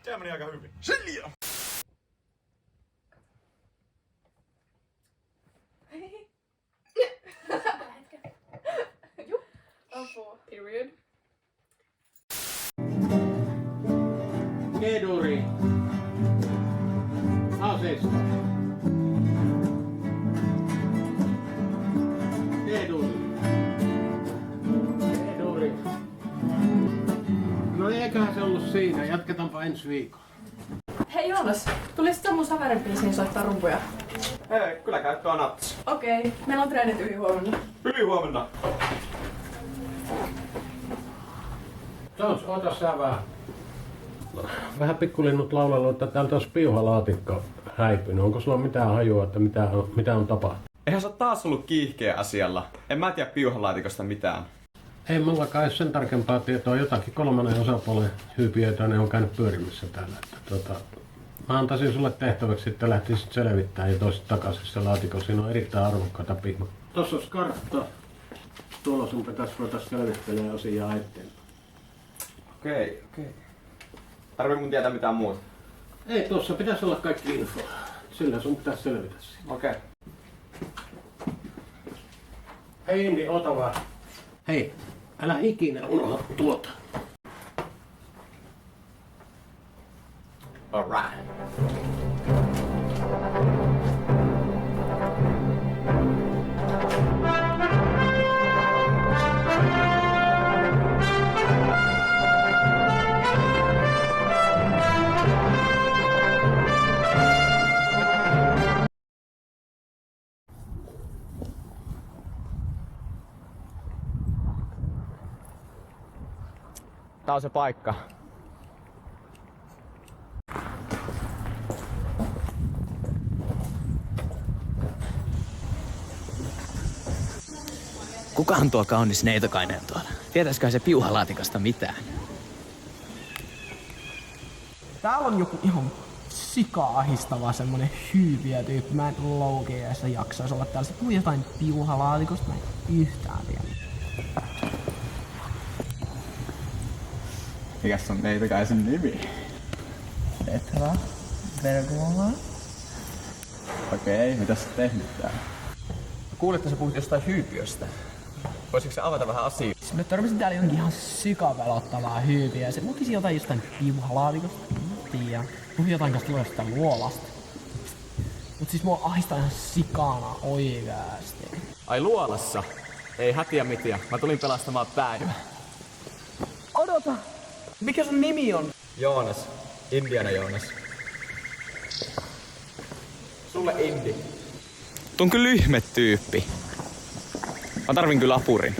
Tää meni aika hyvin. Silja! Apua. Period. Keduri. Asesta. Keduri. Keduri. No eiköhän se ollut siinä. Jatketaanpa ensi viikolla. Hei Joonas, tulisitko mun Saverin biisiin soittaa rumpuja? Hei, kyllä käyttöä natsi. Okei, meillä on treenit ylihuomenna. Ylihuomenna. Jones, ota sä vähän. Vähän pikkulinnut laulelu, että täältä olisi piuhalaatikko häipynyt. Onko sulla mitään hajua, että mitä on tapahtunut? Eihän sä taas ollut kiihkeä asialla. En mä tiedä piuhalaatikosta mitään. Ei mulla kai sen tarkempaa tietoa. Jotakin kolmannen osapuolen hyypiöitä ne on käynyt pyörimässä täällä. Mä antaisin sulle tehtäväksi, että lähtisit selvittämään ja toisit takaisin se laatikko. Siinä on erittäin arvokkaita pihma. Tossa olisi kartta. Tuolla sun pitäisi ruveta selvittelemään asiaa eteen. Okei. Tarvii mun tietää mitään muuta? Ei, tuossa pitäisi olla kaikki info. Sillä sun pitäisi selvitä siitä. Okei. Hei Indi, ota vaan. Hei, älä ikinä unohda tuota. Alright. Tää on se paikka. Kuka on tuo kaunis neitokainen tuolla? Tietäisiköhän se piuhalaatikosta mitään? Täällä on joku ihan sika-ahistava semmonen hyypiä tyyppi. Mä en loukeessa jaksaisi olla täällä. Se puhuu jotain piuhalaatikosta, mä en yhtään tiedä. Mikäs on meitäkäisen nimi? Petra Bergman. Okei, mitä sä tehnyt täällä? Kuulit, että sä puhut jostain hyypiöstä. Voisitko sä avata vähän asioita? Mä törmäsin täällä jonkin ihan sikapelottavaa hyypiä. Se lukisi jotain jostain piuhalaatikosta. En tiedä. Puhui jotain kanssa jostain luolasta. Mut siis mua ahistaa ihan sikana oikeasti. Ai luolassa? Ei hätiä mitiä. Mä tulin pelastamaan päivää. Odota! Mikä sun nimi on? Joonas. Indiana Joonas. Sulle Indi. Tuo on kyllä ihme tyyppi. Mä tarvin kyllä apurin.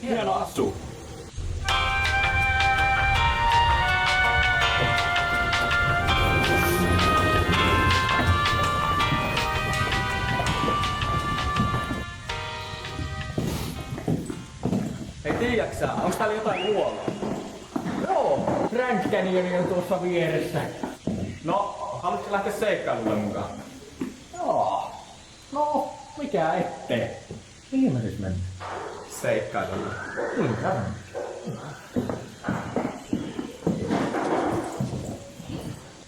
Hieno asu. Hei, tiiäksä, onks täällä jotain luolaa? Joo, Grand Canyon on tuossa vieressä. No, haluatko lähteä seikkailulle mukaan? Joo. No, mikä ettei. Mihin mä siis mennä? Seikkailulle.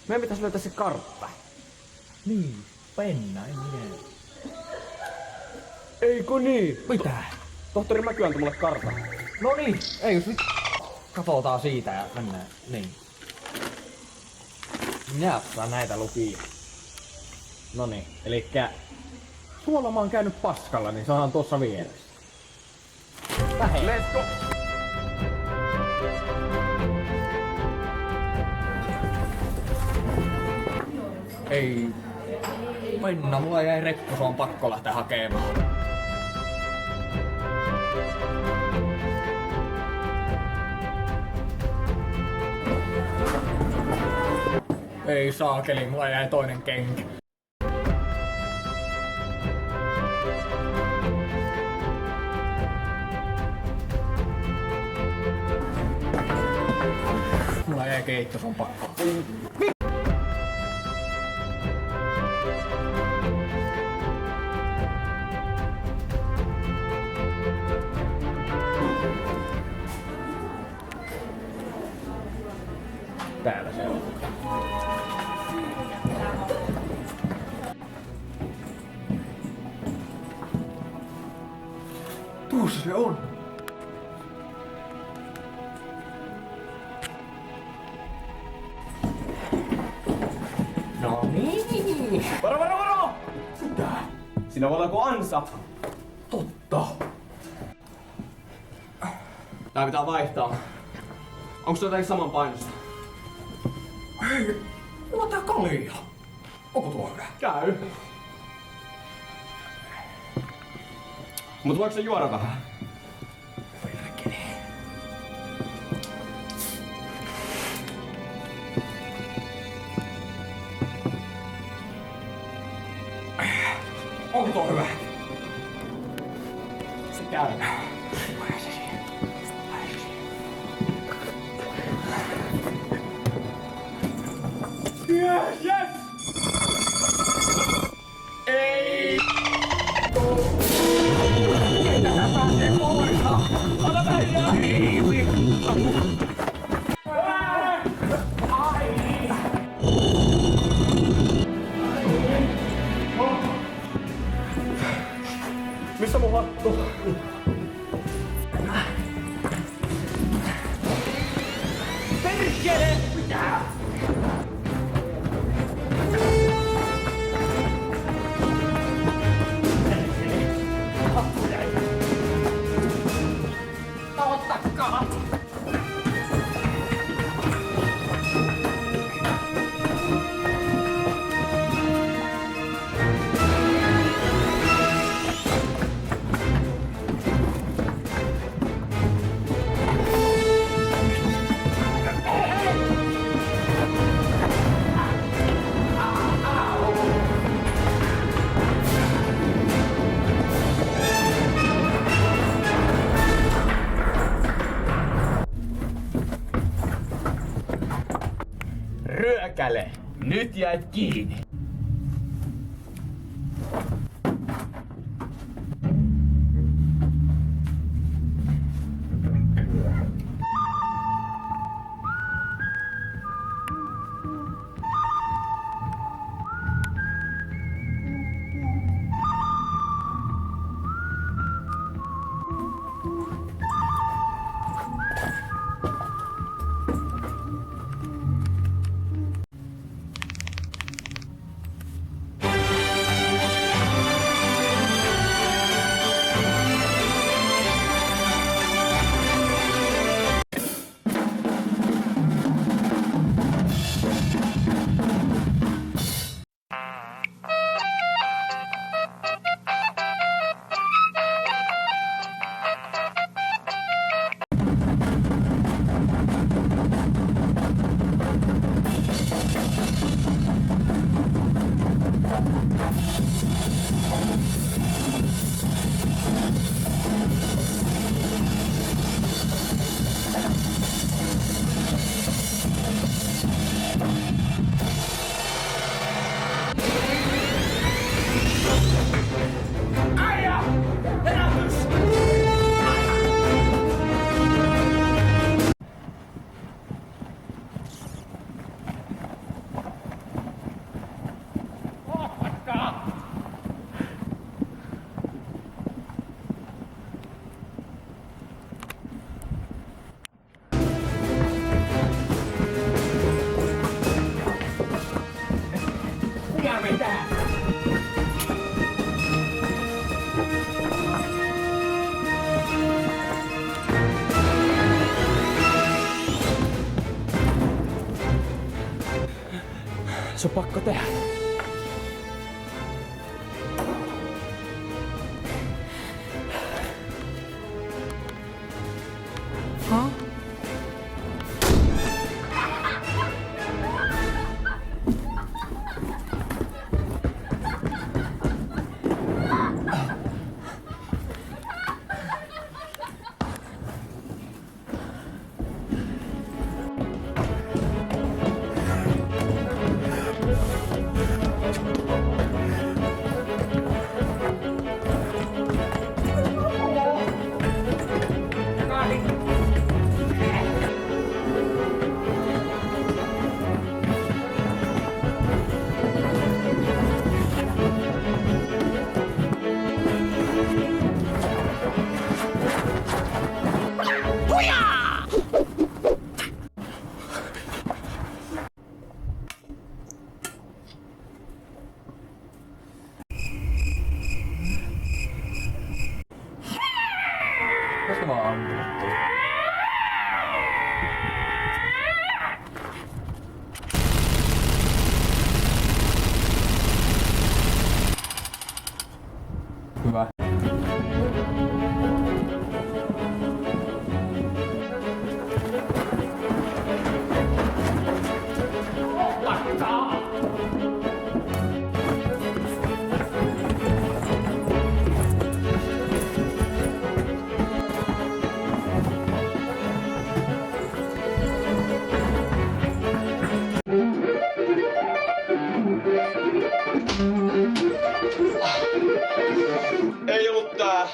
Meidän pitäis löytää se kartta. Niin, penna, ei minä. Eikö niin? Mitä? Tohtori Mäky antoi mulle kartan. No niin, ei jos katsotaan siitä ja mennään. Niin. Minä osaan näitä lukia. Noniin, elikkä tuolla mä oon käynyt paskalla, niin se on tuossa vieressä. Let's go! Ei. Penna, mulla jäi reppu, se on pakko lähteä hakemaan. Ei saakeli, mulla jäi toinen kenkä. Mulla jäi keitto, se on pakko. Täällä se on. Tuossa se on. No niin. Varo! Mitä? Siinä voi olla joku ansa. Totta. Tää pitää vaihtaa. Onko se jotain saman painosta? Hei, mulla on tää kalia. Onko tuo hyvä? Käy. Mut voiko se juoda vähän? Onko tuo hyvä? Se käy. Yes, yes! Ei! Mitä tää pääsee poissa? Ota näin! Ei vittu! Missä mun hattu? Perkele! Mitä? Ottakaa! Nyt jäit kiinni. Se on pakko tehdä. Koska mä oon ampunut tuon? Hyvä. Ei ollut tää.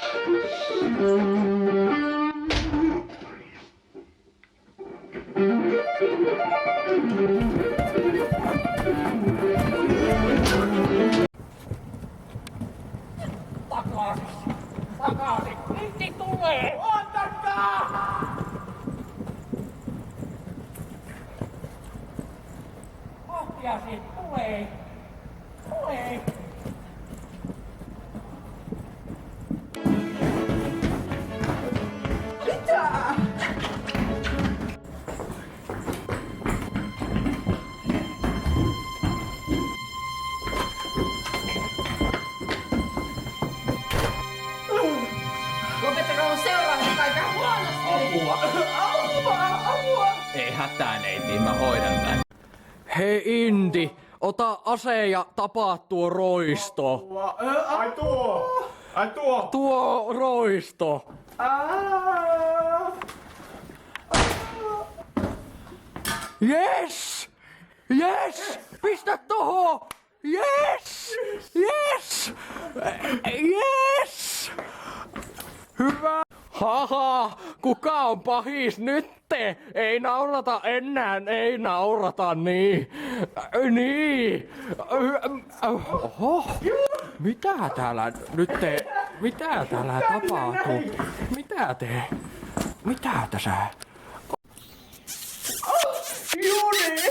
Takaisin! Takaisin! Inti tulee! Ottakaa! Ohtiasi! Tulee! Tulee! Mitä? Lopettakaa mun seuraamista aika huonosti! Apua! Ei hätää, neiti, mä hoidan tän. Hei Inti, ota ase ja tapaa tuo roisto. Ai tuo! Ai tuo! Tuo roisto. Yes! Yes! Pistä tohon! Yes! Yes! Yes! Hyvä! Haha, kuka on pahis nytte? Ei naurata enää, ei naurata niin. Niin. Oho, mitä täällä nyt mitä täällä tapahtuu? Mitä tässä? Juni!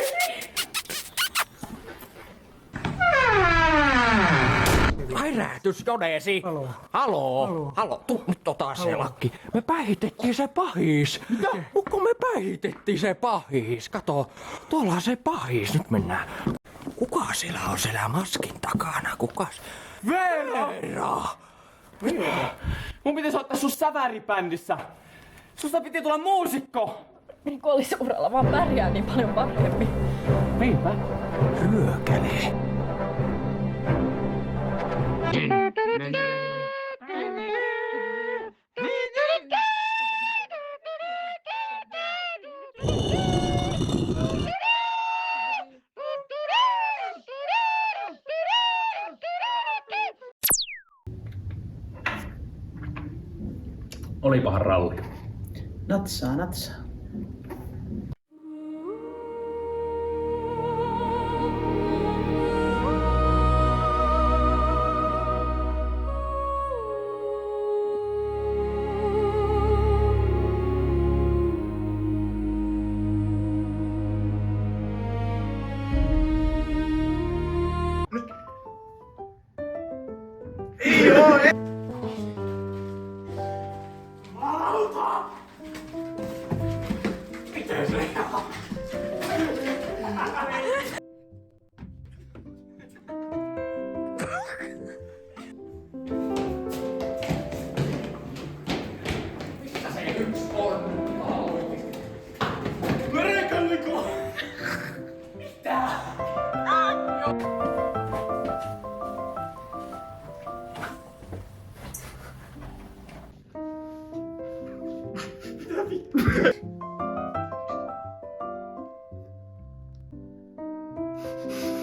Ai räätys Jodesi! Haloo! Tuu nyt se lakki. Me päihitettiin se pahis. Mitä? Ukko me päihitettiin se pahis. Kato, tuolla on se pahis. Nyt mennään. Kuka siellä on siellä maskin takana? Kukas? Veera! Mun pitäis ottaa sun säväribändissä. Susta piti tulla muusikko. Rikollisuralla vaan pärjää niin paljon paremmin. Niinpä. Ryökäle. Olipahan ralli. Natsaa.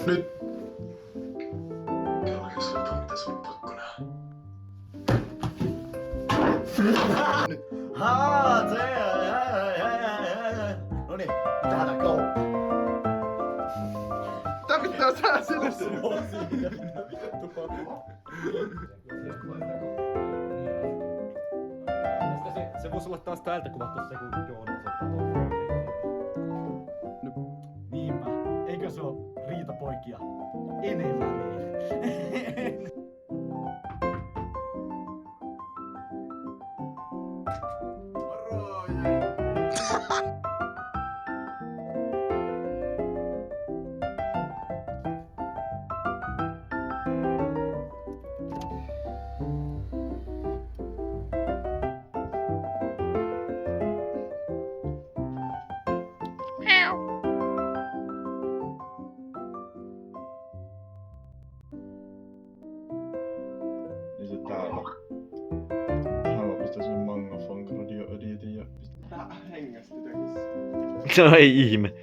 Nyt. Kello se tuntes on pakko nähdä. Noniin, täällä go. Tää pitää tää sinne. Se voisi olla taas täältä kuvattu se, kun Joonas ottaa tuon. Niinpä. Eikö se oo riitapoikia enemmän? Niin se täällä. Haluan pistää sen Mangofon radio editin ja pistää hengästytäkin. No ei ihme.